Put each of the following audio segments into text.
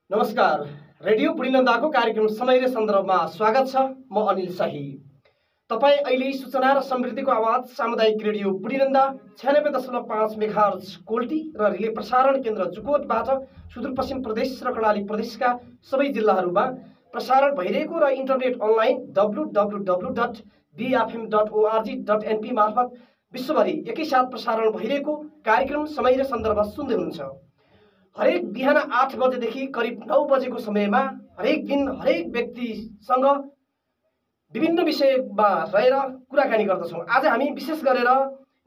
नमस्कार, रेडियो पुडिनन्दाको कार्यक्रम समय र सन्दर्भमा स्वागत छ। म अनिल शाही। तपाईँ अहिले सूचना र समृद्धिको आवाज सामुदायिक रेडियो पुडिनन्दा 96.5 मेगाहर्ज कोल्टी र रिले प्रसारण केन्द्र जुकोटबाट सुदूरपश्चिम प्रदेश र कर्णाली प्रदेशका सबै जिल्लाहरूमा प्रसारण भइरहेको र इन्टरनेट अनलाइन www.bfm.org.np मार्फत विश्वभरि एकैसाथ प्रसारण भइरहेको कार्यक्रम समय र सन्दर्भ सुन्दै हुनुहुन्छ। हरेक बिहान 8 बजेदेखि करिब 9 बजेको समयमा हरेक दिन हरेक व्यक्तिसँग विभिन्न विषयमा रहेर कुराकानी गर्दछौँ। आज हामी विशेष गरेर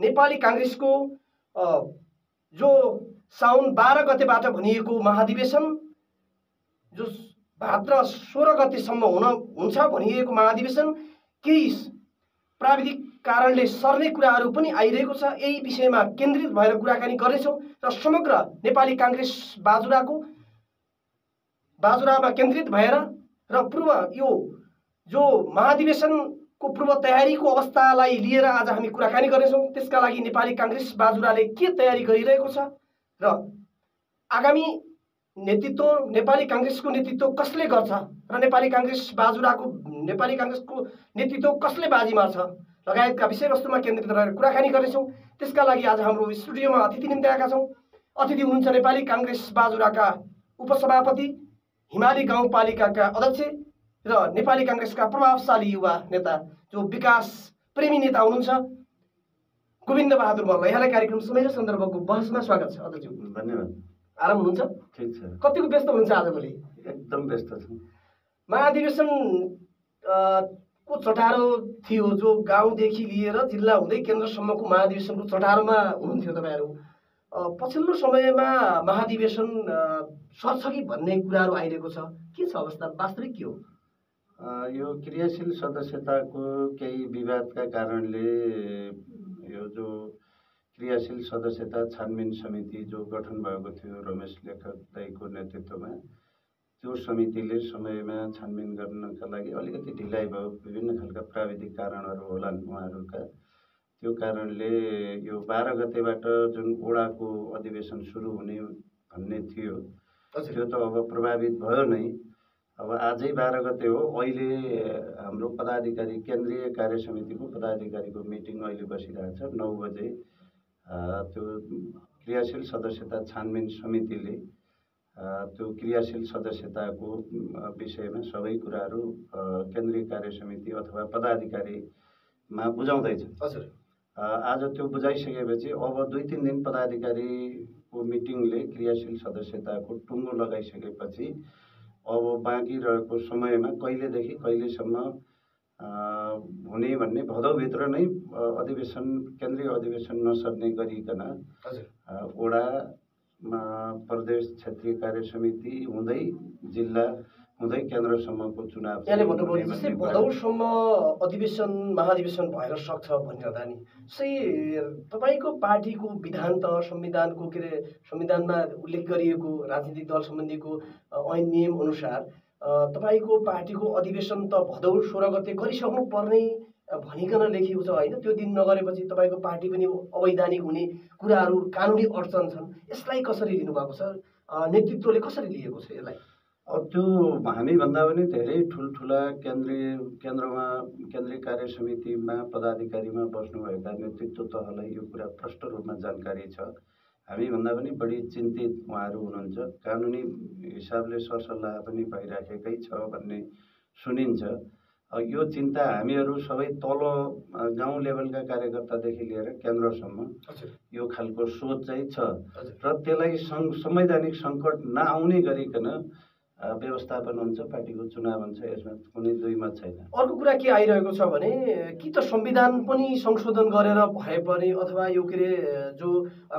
नेपाली काङ्ग्रेसको जो साउन 12 गतेबाट भनिएको महाधिवेशन, जो भाद्र 16 गतेसम्म हुन्छ भनिएको महाधिवेशन केही प्राविधिक कारणले सर्ने कुराहरू पनि आइरहेको छ। यही विषयमा केन्द्रित भएर कुराकानी गर्नेछौँ र समग्र नेपाली काङ्ग्रेस बाजुरामा केन्द्रित भएर र पूर्व यो जो महाधिवेशनको पूर्व तयारीको अवस्थालाई लिएर आज हामी कुराकानी गर्नेछौँ। त्यसका लागि नेपाली काङ्ग्रेस बाजुराले के तयारी गरिरहेको छ र आगामी नेतृत्व नेपाली काङ्ग्रेसको नेतृत्व कसले गर्छ र नेपाली काङ्ग्रेसको नेतृत्व कसले बाजी मार्छ लगायतका विषयवस्तुमा केन्द्रित रहेर कुराकानी गर्नेछौँ। त्यसका लागि आज हाम्रो स्टुडियोमा अतिथि निम्ति आएका छौँ। अतिथि हुनुहुन्छ नेपाली काङ्ग्रेस बाजुराका उपसभापति, हिमाली गाउँपालिकाका अध्यक्ष र नेपाली काङ्ग्रेसका प्रभावशाली युवा नेता, जो विकास प्रेमी नेता हुनुहुन्छ, गोविन्द बहादुर मल्ल। यहाँलाई कार्यक्रम समय र सन्दर्भको बहसमा स्वागत छ। अध्यक्ष धन्यवाद। आराम हुनुहुन्छ? ठिक छ। कतिको व्यस्त हुनुहुन्छ आजभोलि? एकदम व्यस्त छु। महाधिवेशन को चटारो थियो, जो गाउँदेखि लिएर जिल्ला हुँदै केन्द्रसम्मको महाधिवेशनको चटारोमा हुनुहुन्थ्यो तपाईँहरू। पछिल्लो समयमा महाधिवेशन सर्छ कि भन्ने कुराहरू आइरहेको छ। के छ अवस्था, वास्तविक के हो? यो क्रियाशील सदस्यताको केही विवादका कारणले यो जो क्रियाशील सदस्यता छानबिन समिति जो गठन भएको थियो रमेश लेखक दाइको नेतृत्वमा, त्यो समितिले समयमा छानबिन गर्नका लागि अलिकति ढिलाइ भयो। विभिन्न खालका प्राविधिक कारणहरू होलान् उहाँहरूका। त्यो कारणले यो 12 गतेबाट जुन ओडाको अधिवेशन सुरु हुने भन्ने थियो, त्यो त अब प्रभावित भयो नै। अब आजै 12 गते हो। अहिले हाम्रो पदाधिकारी, केन्द्रीय कार्य समितिको पदाधिकारीको मिटिङ अहिले बसिरहेछ 9 बजे। त्यो क्रियाशील सदस्यता छानबिन समितिले त्यो क्रियाशील सदस्यताको विषयमा सबै कुराहरू केन्द्रीय कार्य समिति अथवा पदाधिकारीमा बुझाउँदैछ। हजुर, आज त्यो बुझाइसकेपछि अब 2-3 दिन पदाधिकारीको मिटिङले क्रियाशील सदस्यताको टुङ्गो लगाइसकेपछि अब बाँकी रहेको समयमा कहिलेदेखि कहिलेसम्म हुने भन्ने भदौभित्र नै अधिवेशन, केन्द्रीय अधिवेशन नसर्ने गरिकन ओडा, प्रदेश क्षेत्रीय कार्य समिति हुँदै जिल्ला हुँदै केन्द्रसम्मको चुनाव भदौसम्म अधिवेशन महाधिवेशन भएर सक्छ भनिरहँदा नि तपाईँको पार्टीको विधान त संविधानको के अरे संविधानमा उल्लेख गरिएको राजनीतिक दल सम्बन्धीको ऐन नियम अनुसार तपाईँको पार्टीको अधिवेशन त भदौ 16 गते गरिसक्नु पर्ने भनिकन लेखिएको छ होइन? त्यो दिन नगरेपछि तपाईँको पार्टी पनि अवैधानिक हुने कुराहरू, कानुनी अडचन छन्। यसलाई कसरी लिनुभएको छ? नेतृत्वले कसरी लिएको छ यसलाई? अब त्यो हामीभन्दा पनि धेरै ठुल्ठुला केन्द्रीय कार्य समितिमा पदाधिकारीमा बस्नुभएका नेतृत्व तहलाई यो कुरा प्रष्ट रूपमा जानकारी छ। हामीभन्दा पनि बढी चिन्तित उहाँहरू हुनुहुन्छ। कानुनी हिसाबले सरसल्लाह पनि भइराखेकै छ भन्ने सुनिन्छ। यो चिन्ता हामीहरू सबै तल गाउँ लेभलका कार्यकर्तादेखि लिएर केन्द्रसम्म यो खालको सोच चाहिँ छ र त्यसलाई संवैधानिक सङ्कट नआउने गरिकन व्यवस्थापन हुन्छ, पार्टीको चुनाव हुन्छ, यसमा कुनै दुई मत छैन। अर्को कुरा के आइरहेको छ भने कि त संविधान पनि संशोधन गरेर भए पनि अथवा यो के अरे जो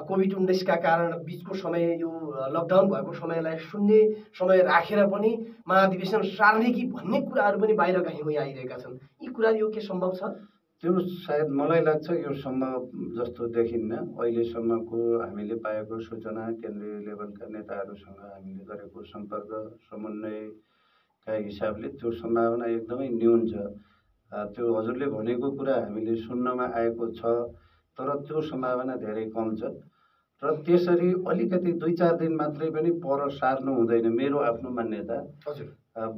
कोभिड-19 का कारण बिचको समय यो लकडाउन भएको समयलाई शून्य समय राखेर पनि महाधिवेशन सार्ने कि भन्ने कुराहरू पनि बाहिर काहीँ आइरहेका छन्। यी कुरा यो के सम्भव छ? त्यो सायद मलाई लाग्छ यो सम्भव जस्तो देखिन्न। अहिलेसम्मको हामीले पाएको सूचना, केन्द्रीय लेभलका नेताहरूसँग हामीले गरेको सम्पर्क समन्वयका हिसाबले त्यो सम्भावना एकदमै न्यून छ। त्यो हजुरले भनेको कुरा हामीले सुन्नमा आएको छ, तर त्यो सम्भावना धेरै कम छ र त्यसरी अलिकति 2-4 दिन मात्रै पनि पर सार्नु हुँदैन। मेरो आफ्नो मान्यता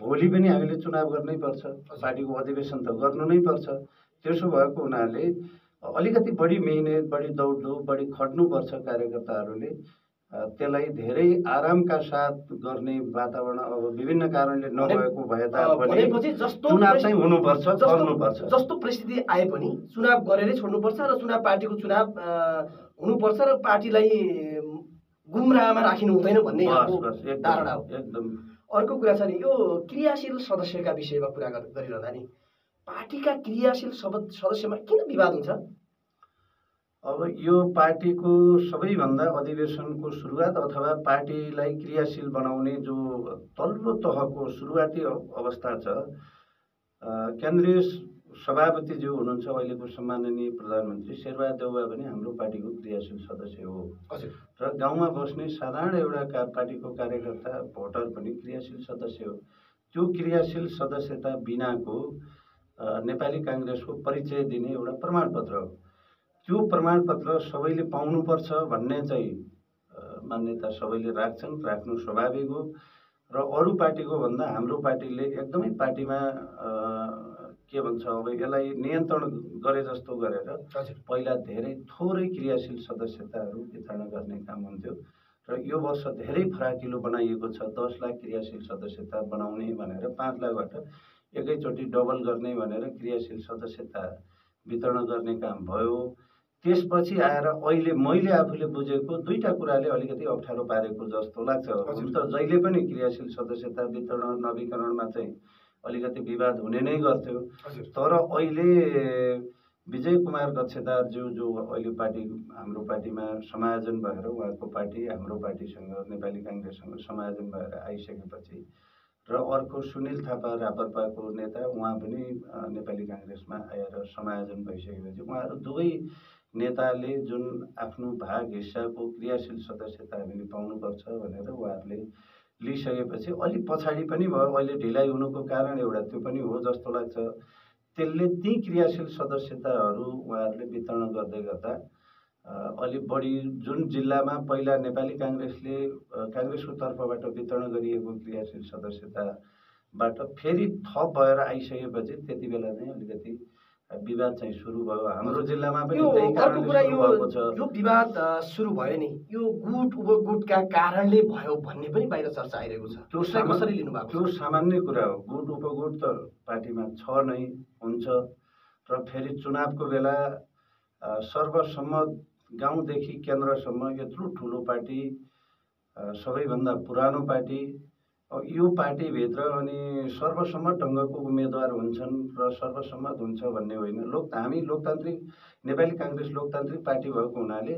भोलि पनि हामीले चुनाव गर्नै पर्छ, पार्टीको अधिवेशन त गर्नु नै पर्छ। त्यसो भएको हुनाले अलिकति बढी मेहनत, बढी दौडधुप, बढी खट्नुपर्छ कार्यकर्ताहरूले। त्यसलाई धेरै आरामका साथ गर्ने वातावरण अब विभिन्न कारणले नभएको भए तापनि चुनाव चाहिँ हुनुपर्छ, गर्नुपर्छ। जस्तो परिस्थिति आए पनि चुनाव गरेरै छोड्नुपर्छ र चुनाव पार्टीको चुनाव हुनुपर्छ र पार्टीलाई गुमराहमा राखिनु हुँदैन भन्ने धारणा हो। एकदम। अर्को कुरा छ नि यो क्रियाशील सदस्यका विषयमा कुरा गरिरहँदा नि पार्टीका क्रियाशील सदस्यमा किन विवाद हुन्छ? अब यो पार्टीको सबैभन्दा अधिवेशनको सुरुवात अथवा पार्टीलाई क्रियाशील बनाउने जो तल्लो तहको सुरुवाती अवस्था छ, केन्द्रीय सभापतिज्यू हुनुहुन्छ अहिलेको सम्माननीय प्रधानमन्त्री शेरबहादुर देउवा पनि हाम्रो पार्टीको क्रियाशील सदस्य हो र गाउँमा बस्ने साधारण एउटा पार्टीको कार्यकर्ता भोटर पनि क्रियाशील सदस्य हो। त्यो क्रियाशील सदस्यता बिनाको नेपाली काङ्ग्रेसको परिचय दिने एउटा प्रमाणपत्र हो। त्यो प्रमाणपत्र सबैले पाउनुपर्छ भन्ने चाहिँ मान्यता सबैले राख्छन्, राख्नु स्वाभाविक हो र अरू पार्टीको भन्दा हाम्रो पार्टीले एकदमै पार्टीमा के भन्छ अब यसलाई नियन्त्रण गरे जस्तो गरेर पहिला धेरै थोरै क्रियाशील सदस्यताहरू वितरण गर्ने काम हुन्थ्यो र यो वर्ष धेरै फराकिलो बनाइएको छ। 10 लाख क्रियाशील सदस्यता बनाउने भनेर 5 लाखबाट एकैचोटि डबल गर्ने भनेर क्रियाशील सदस्यता वितरण गर्ने काम भयो। त्यसपछि आएर अहिले मैले आफूले बुझेको दुईटा कुराले अलिकति अप्ठ्यारो पारेको जस्तो लाग्छ। हुन त जहिले पनि क्रियाशील सदस्यता वितरण नवीकरणमा चाहिँ अलिकति विवाद हुने नै गर्थ्यो, तर अहिले विजय कुमार गच्छेदारज्यू जो अहिले हाम्रो पार्टीमा समायोजन भएर उहाँको पार्टी हाम्रो पार्टीसँग नेपाली काङ्ग्रेससँग समायोजन भएर आइसकेपछि र अर्को सुनिल थापा रापरपाको नेता उहाँ पनि नेपाली काङ्ग्रेसमा आएर समायोजन भइसकेपछि उहाँहरू दुवै नेताले जुन आफ्नो भाग हिस्साको क्रियाशील सदस्यता हामीले पाउनुपर्छ भनेर उहाँहरूले लिइसकेपछि अलि पछाडि पनि भयो। अहिले ढिलाइ हुनुको कारण एउटा त्यो पनि हो जस्तो लाग्छ। त्यसले ती क्रियाशील सदस्यताहरू उहाँहरूले वितरण गर्दै गर्दा अलि बढी जुन जिल्लामा पहिला नेपाली काङ्ग्रेसको तर्फबाट वितरण गरिएको क्रियाशील सदस्यताबाट फेरि थप भएर आइसकेपछि त्यति बेला चाहिँ अलिकति विवाद चाहिँ सुरु भयो। हाम्रो जिल्लामा पनि त्यही कारणले सुरु भएको छ। यो विवाद सुरु भयो नि यो गुट उपगुटका कारणले भयो भन्ने पनि बाहिर चर्चा आइरहेको छ। त्यसलाई कसरी लिनु भएको? त्यो सामान्य कुरा हो। गुट उपगुट त पार्टीमा छ नै हुन्छ र फेरि चुनावको बेला सर्वसम्मत गाउँदेखि केन्द्रसम्म यत्रो ठुलो पार्टी, सबैभन्दा पुरानो पार्टी, यो पार्टीभित्र अनि सर्वसम्मत ढङ्गको उम्मेदवार हुन्छन् र सर्वसम्मत हुन्छ भन्ने होइन। हामी लोकतान्त्रिक नेपाली काङ्ग्रेस लोकतान्त्रिक पार्टी भएको हुनाले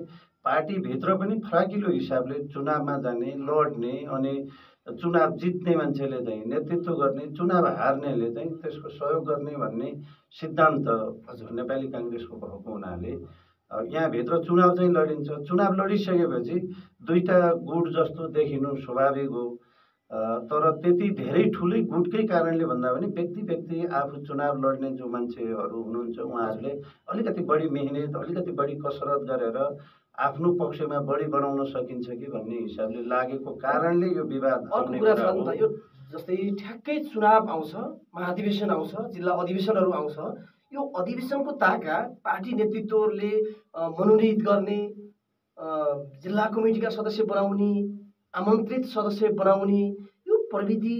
पार्टीभित्र पनि फराकिलो हिसाबले चुनावमा जाने, लड्ने अनि चुनाव जित्ने मान्छेले चाहिँ नेतृत्व गर्ने, चुनाव हार्नेले चाहिँ त्यसको सहयोग गर्ने भन्ने सिद्धान्त नेपाली काङ्ग्रेसको भएको हुनाले यहाँभित्र चुनाव चाहिँ लडिन्छ। चुनाव लडिसकेपछि दुईटा गुट जस्तो देखिनु स्वाभाविक हो, तर त्यति धेरै ठुलै गुटकै कारणले भन्दा पनि व्यक्ति आफू चुनाव लड्ने जो मान्छेहरू हुनुहुन्छ उहाँहरूले अलिकति बढी मेहनत, अलिकति बढी कसरत गरेर आफ्नो पक्षमा बढी बनाउन सकिन्छ कि भन्ने हिसाबले लागेको कारणले यो विवाद आउने कुरा छ नि त। यो जस्तै ठ्याक्कै चुनाव आउँछ, महाधिवेशन आउँछ, जिल्ला अधिवेशनहरू आउँछ, यो अधिवेशनको ताका पार्टी नेतृत्वले मनोनित गर्ने, जिल्ला कमिटीका सदस्य बनाउने, आमन्त्रित सदस्य बनाउने यो प्रविधि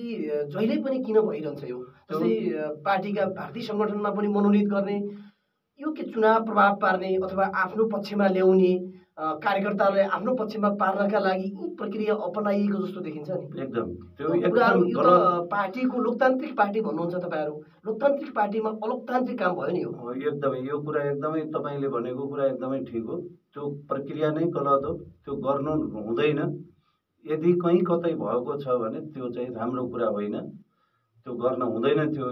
जहिले पनि किन भइरहन्छ? यो जस्तै पार्टीका भारतीय सङ्गठनमा पनि मनोनित गर्ने, यो के चुनाव प्रभाव पार्ने अथवा आफ्नो पक्षमा ल्याउने कार्यकर्तालाई आफ्नो पक्षमा पार्नका लागि यी प्रक्रिया अपनाइएको जस्तो देखिन्छ नि। एकदम त्यो यो कुराहरू एकदम यो त पार्टीको लोकतान्त्रिक पार्टी भन्नुहुन्छ तपाईँहरू, लोकतान्त्रिक पार्टीमा अलोकतान्त्रिक काम भयो नि यो। एकदमै यो कुरा एकदमै तपाईँले भनेको कुरा एकदमै ठिक हो। त्यो प्रक्रिया नै गलत हो, त्यो गर्नु हुँदैन। यदि कहीँ कतै भएको छ भने त्यो चाहिँ राम्रो कुरा होइन, त्यो गर्न हुँदैन। त्यो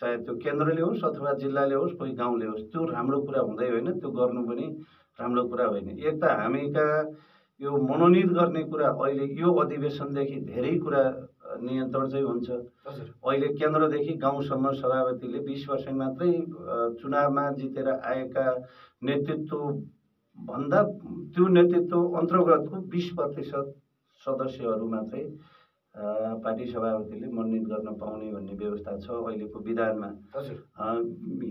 चाहे त्यो केन्द्रले होस् अथवा जिल्लाले होस् कोही गाउँले होस्, त्यो राम्रो कुरा हुँदै होइन, त्यो गर्नु पनि राम्रो कुरा होइन। एक त हामीका यो मनोनित गर्ने कुरा अहिले यो अधिवेशनदेखि धेरै कुरा नियन्त्रण चाहिँ हुन्छ। अहिले केन्द्रदेखि गाउँसम्म सभापतिले 20% मात्रै चुनावमा जितेर आएका नेतृत्व भन्दा त्यो नेतृत्व अन्तर्गतको 20% सदस्यहरू मात्रै पार्टी सभापतिले मनोनित गर्न पाउने भन्ने व्यवस्था छ अहिलेको विधानमा।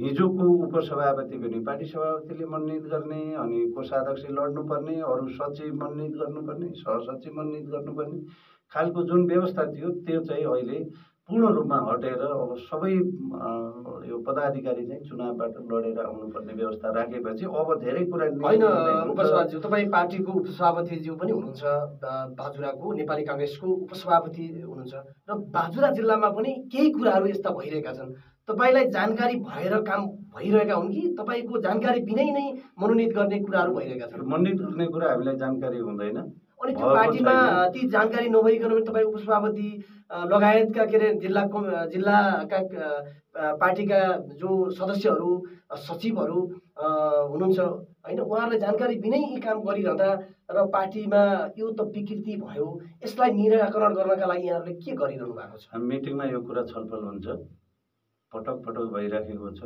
हिजोको उपसभापति पनि पार्टी सभापतिले मनोनित गर्ने, अनि कोषाध्यक्ष लड्नुपर्ने, अरू सचिव मनोनित गर्नुपर्ने, सहसचिव मनोनित गर्नुपर्ने खालको जुन व्यवस्था थियो त्यो चाहिँ अहिले पूर्ण रूपमा हटेर अब सबै यो पदाधिकारी चाहिँ चुनावबाट लडेर आउनुपर्ने व्यवस्था राखेपछि अब धेरै कुरा होइन। उपसभापति तपाईँ पार्टीको उपसभापतिज्यू पनि हुनुहुन्छ, बाजुराको नेपाली काङ्ग्रेसको उपसभापति हुनुहुन्छ र बाजुरा जिल्लामा पनि केही कुराहरू यस्ता भइरहेका छन्। तपाईँलाई जानकारी भएर काम भइरहेका हुन् कि तपाईँको जानकारी बिनै नै मनोनित गर्ने कुराहरू भइरहेका छन्? मनोनित गर्ने कुरा हामीलाई जानकारी हुँदैन। अनि त्यो पार्टीमा ती जानकारी नभइकन पनि तपाईँ उपसभापति लगायतका के अरे जिल्लाका पार्टीका जो सदस्यहरू सचिवहरू हुनुहुन्छ होइन, उहाँहरूलाई जानकारी बिनै यी काम गरिरहँदा र पार्टीमा यो त विकृति भयो, यसलाई निराकरण गर्नका लागि यहाँहरूले के गरिरहनु भएको छ? मिटिङमा यो कुरा छलफल हुन्छ, पटक पटक भइराखेको छ।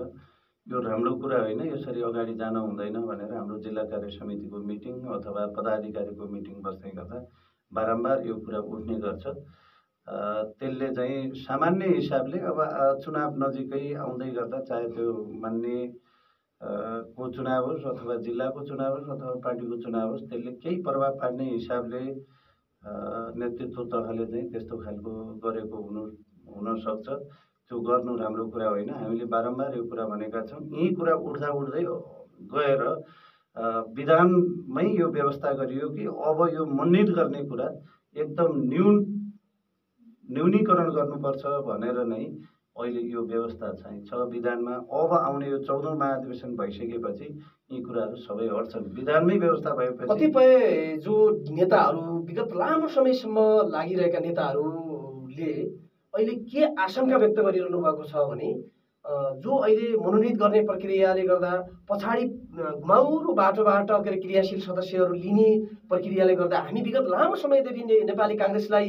यो राम्रो कुरा होइन, यसरी अगाडि जान हुँदैन भनेर हाम्रो जिल्ला कार्य समितिको मिटिङ अथवा पदाधिकारीको मिटिङ बस्दै गर्दा बारम्बार यो कुरा उठ्ने गर्छ। त्यसले चाहिँ सामान्य हिसाबले अब चुनाव नजिकै आउँदै गर्दा चाहे त्यो मान्ने को चुनाव होस् अथवा जिल्लाको चुनाव होस् अथवा पार्टीको चुनाव होस्, त्यसले केही प्रभाव पार्ने हिसाबले नेतृत्व तहले चाहिँ त्यस्तो खालको गरेको हुनसक्छ। त्यो गर्नु राम्रो कुरा होइन। हामीले बारम्बार यो कुरा भनेका छौँ। यही कुरा उठ्दै गएर विधानमै यो व्यवस्था गरियो कि अब यो मनोनित गर्ने कुरा एकदम न्यूनीकरण गर्नुपर्छ भनेर नै अहिले यो व्यवस्था चाहिँ छ विधानमा। अब आउने यो 14औं महाधिवेशन भइसकेपछि यी कुराहरू सबै हट्छन्। विधानमै व्यवस्था भएपछि कतिपय जो नेताहरू विगत लामो समयसम्म लागिरहेका नेताहरूले अहिले के आशंका व्यक्त गरिरहनु भएको छ भने जो अहिले मनोनित गर्ने प्रक्रियाले गर्दा पछाडि घुमाउरो बाटोबाट के अरे क्रियाशील सदस्यहरू लिने प्रक्रियाले गर्दा हामी विगत लामो समयदेखि नेपाली काङ्ग्रेसलाई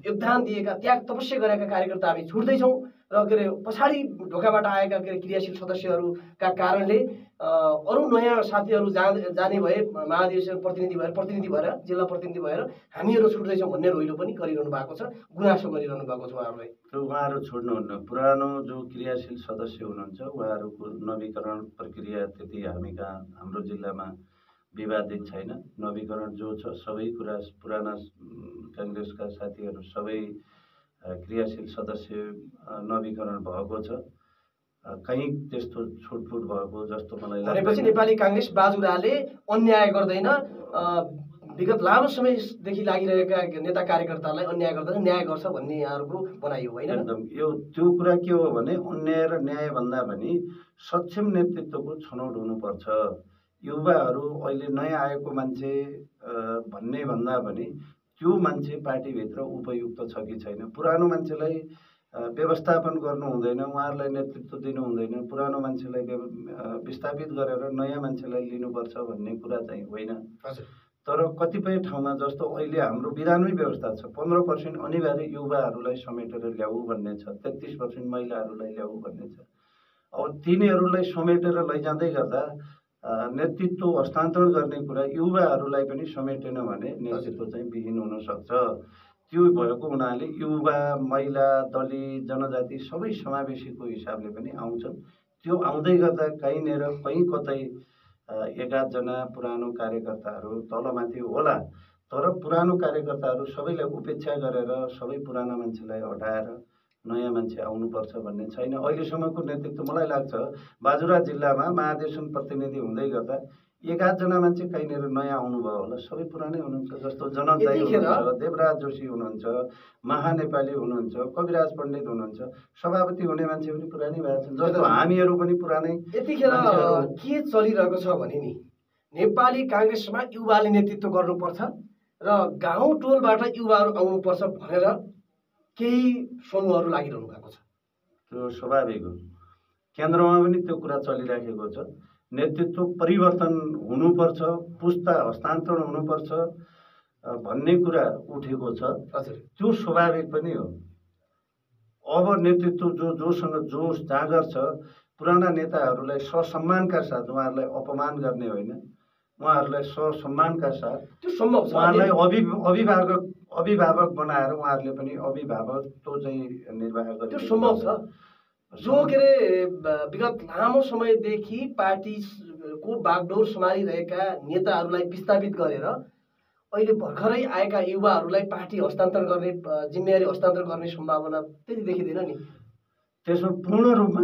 योगदान दिएका त्याग तपस्या गरेका कार्यकर्ता हामी छुट्दैछौँ र के अरे पछाडि ढोकाबाट आएका के अरे क्रियाशील सदस्यहरूका कारणले अरू नयाँ साथीहरू जाने भए महाधिवेशन प्रतिनिधि भएर जिल्ला प्रतिनिधि भएर हामीहरू छुट्दैछौँ भन्ने रोइलो पनि गरिरहनु भएको छ, गुनासो गरिरहनु भएको छ उहाँहरूलाई। उहाँहरू छोड्नुहुन्न। पुरानो जो क्रियाशील सदस्य हुनुहुन्छ उहाँहरूको नवीकरण प्रक्रिया त्यति हाम्रो जिल्लामा विवादित छैन। नवीकरण जो छ सबै कुरा पुराना काङ्ग्रेसका साथीहरू सबै क्रियाशील सदस्य नवीकरण भएको छ। कहीँ त्यस्तो छुटफुट भएको जस्तो मलाई लाग्छ। भनेपछि नेपाली काङ्ग्रेस बाजुराले अन्याय गर्दैन, विगत लामो समयदेखि लागिरहेका नेता कार्यकर्तालाई अन्याय गर्दैन, न्याय गर्छ भन्ने यहाँहरूको भनाइ हो होइन? एकदम त्यो कुरा के हो भने अन्याय र न्याय भन्दा पनि सक्षम नेतृत्वको छनौट हुनुपर्छ। युवाहरू अहिले नयाँ आएको मान्छे भन्ने भन्दा पनि त्यो मान्छे पार्टीभित्र उपयुक्त छ कि छैन, पुरानो मान्छेलाई व्यवस्थापन गर्नु हुँदैन, उहाँहरूलाई नेतृत्व दिनु हुँदैन, पुरानो मान्छेलाई विस्थापित गरेर नयाँ मान्छेलाई लिनुपर्छ भन्ने कुरा चाहिँ होइन। तर कतिपय ठाउँमा जस्तो अहिले हाम्रो विधानमै व्यवस्था छ 15% अनिवार्य युवाहरूलाई समेटेर ल्याऊ भन्ने छ, 33% महिलाहरूलाई ल्याऊ भन्ने छ। अब तिनीहरूलाई समेटेर लैजाँदै गर्दा नेतृत्व हस्तान्तरण गर्ने कुरा युवाहरूलाई पनि समेटेन भने नेतृत्व चाहिँ विहीन हुन सक्छ। त्यो भएको हुनाले युवा, महिला, दलित, जनजाति सबै समावेशीको हिसाबले पनि आउँछन्। त्यो आउँदै गर्दा कहीँनिर कहीँ कतै 1-8 जना पुरानो कार्यकर्ताहरू तलमाथि होला, तर पुरानो कार्यकर्ताहरू सबैलाई उपेक्षा गरेर सबै पुराना मान्छेलाई हटाएर नयाँ मान्छे आउनुपर्छ भन्ने छैन। अहिलेसम्मको नेतृत्व मलाई लाग्छ बाजुरा जिल्लामा महाधिवेशन प्रतिनिधि हुँदै गर्दा 1-8 जना मान्छे कहीँनिर नयाँ आउनुभयो होला, सबै पुरानै हुनुहुन्छ। जस्तो जनक दाई हुनुहुन्छ, देवराज जोशी हुनुहुन्छ, महानेपाली हुनुहुन्छ, कविराज पण्डित हुनुहुन्छ, सभापति हुने मान्छे पनि पुरानै भएको छ। जस्तो हामीहरू पनि पुरानै। यतिखेर के चलिरहेको छ भने नि नेपाली काङ्ग्रेसमा युवाले नेतृत्व गर्नुपर्छ र गाउँ टोलबाट युवाहरू आउनुपर्छ भनेर केही समूहहरू लागिरहनु भएको छ। त्यो स्वाभाविक हो। केन्द्रमा पनि त्यो कुरा चलिराखेको छ। नेतृत्व परिवर्तन हुनुपर्छ, पुस्ता हस्तान्तरण हुनुपर्छ भन्ने कुरा उठेको छ। त्यो स्वाभाविक पनि हो। अब नेतृत्व जोसँग जोस जाँगर छ, पुराना नेताहरूलाई ससम्मानका साथ, उहाँहरूलाई अपमान गर्ने होइन, उहाँहरूलाई ससम्मानका साथ त्यो सम्भव छ। उहाँलाई अभिभावक बनाएर उहाँहरूले पनि अभिभावकत्व चाहिँ निर्वाह गर्ने त्यो सम्भव छ। जो के अरे विगत लामो समयदेखि पार्टीको बागडोर सम्हालिरहेका नेताहरूलाई विस्थापित गरेर अहिले भर्खरै आएका युवाहरूलाई पार्टी हस्तान्तरण गर्ने जिम्मेवारी हस्तान्तरण गर्ने सम्भावना त्यति देखिँदैन नि। त्यसमा पूर्ण रूपमा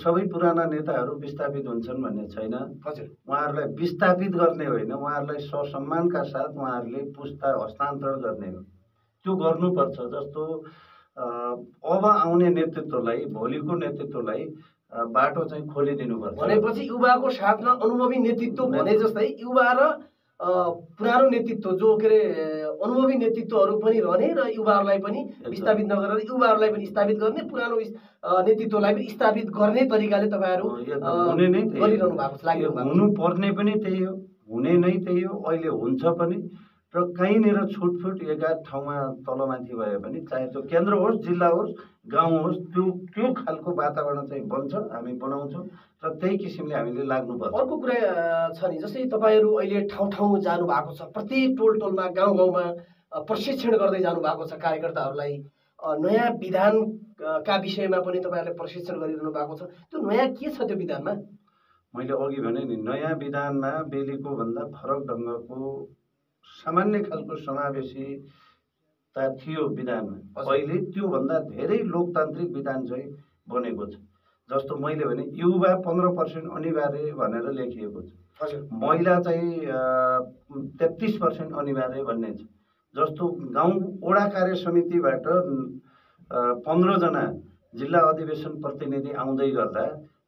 सबै पुराना नेताहरू विस्थापित हुन्छन् भन्ने छैन। हजुर, उहाँहरूलाई विस्थापित गर्ने होइन, उहाँहरूलाई ससम्मानका साथ उहाँहरूले पुस्ता हस्तान्तरण गर्ने हो। त्यो गर्नुपर्छ। जस्तो अब आउने नेतृत्वलाई, भोलिको नेतृत्वलाई बाटो चाहिँ खोलिदिनुपर्छ। भनेपछि युवाको साथमा अनुभवी नेतृत्व भने जस्तै युवा र पुरानो नेतृत्व जो के अरे अनुभवी नेतृत्वहरू पनि रहने र युवाहरूलाई पनि विस्थापित नगरेर युवाहरूलाई पनि स्थापित गर्ने, पुरानो नेतृत्वलाई पनि स्थापित गर्ने तरिकाले तपाईँहरू गरिरहनु भएको छ, लागिरहनु भएको छ। हुनुपर्ने पनि त्यही हो, हुने नै त्यही हो, अहिले हुन्छ पनि। र कहीँनिर छुटफुट एकाध ठाउँमा तलमाथि भयो भने, चाहे त्यो केन्द्र होस्, जिल्ला होस्, गाउँ होस्, त्यो खालको वातावरण चाहिँ बन्छ, हामी बनाउँछौँ र त्यही किसिमले हामीले लाग्नुपर्छ। अर्को कुरा छ नि, जस्तै तपाईँहरू अहिले ठाउँ ठाउँ जानु भएको छ, प्रत्येक टोल टोलमा गाउँ गाउँमा प्रशिक्षण गर्दै जानु भएको छ कार्यकर्ताहरूलाई। नयाँ विधानका विषयमा पनि तपाईँहरूले प्रशिक्षण गरिरहनु भएको छ। त्यो नयाँ के छ त्यो विधानमा? मैले अघि भने नि, नयाँ विधानमा बेलीको भन्दा फरक ढङ्गको सामान्य खालको समावेशिता थियो विधानमा। अहिले त्योभन्दा धेरै लोकतान्त्रिक विधान चाहिँ बनेको छ। जस्तो मैले भने युवा 15% अनिवार्य भनेर लेखिएको छ। महिला चाहिँ 33% अनिवार्य भन्ने छ। जस्तो गाउँ वडा कार्य समितिबाट 15 जना जिल्ला अधिवेशन प्रतिनिधि आउँदै गर्दा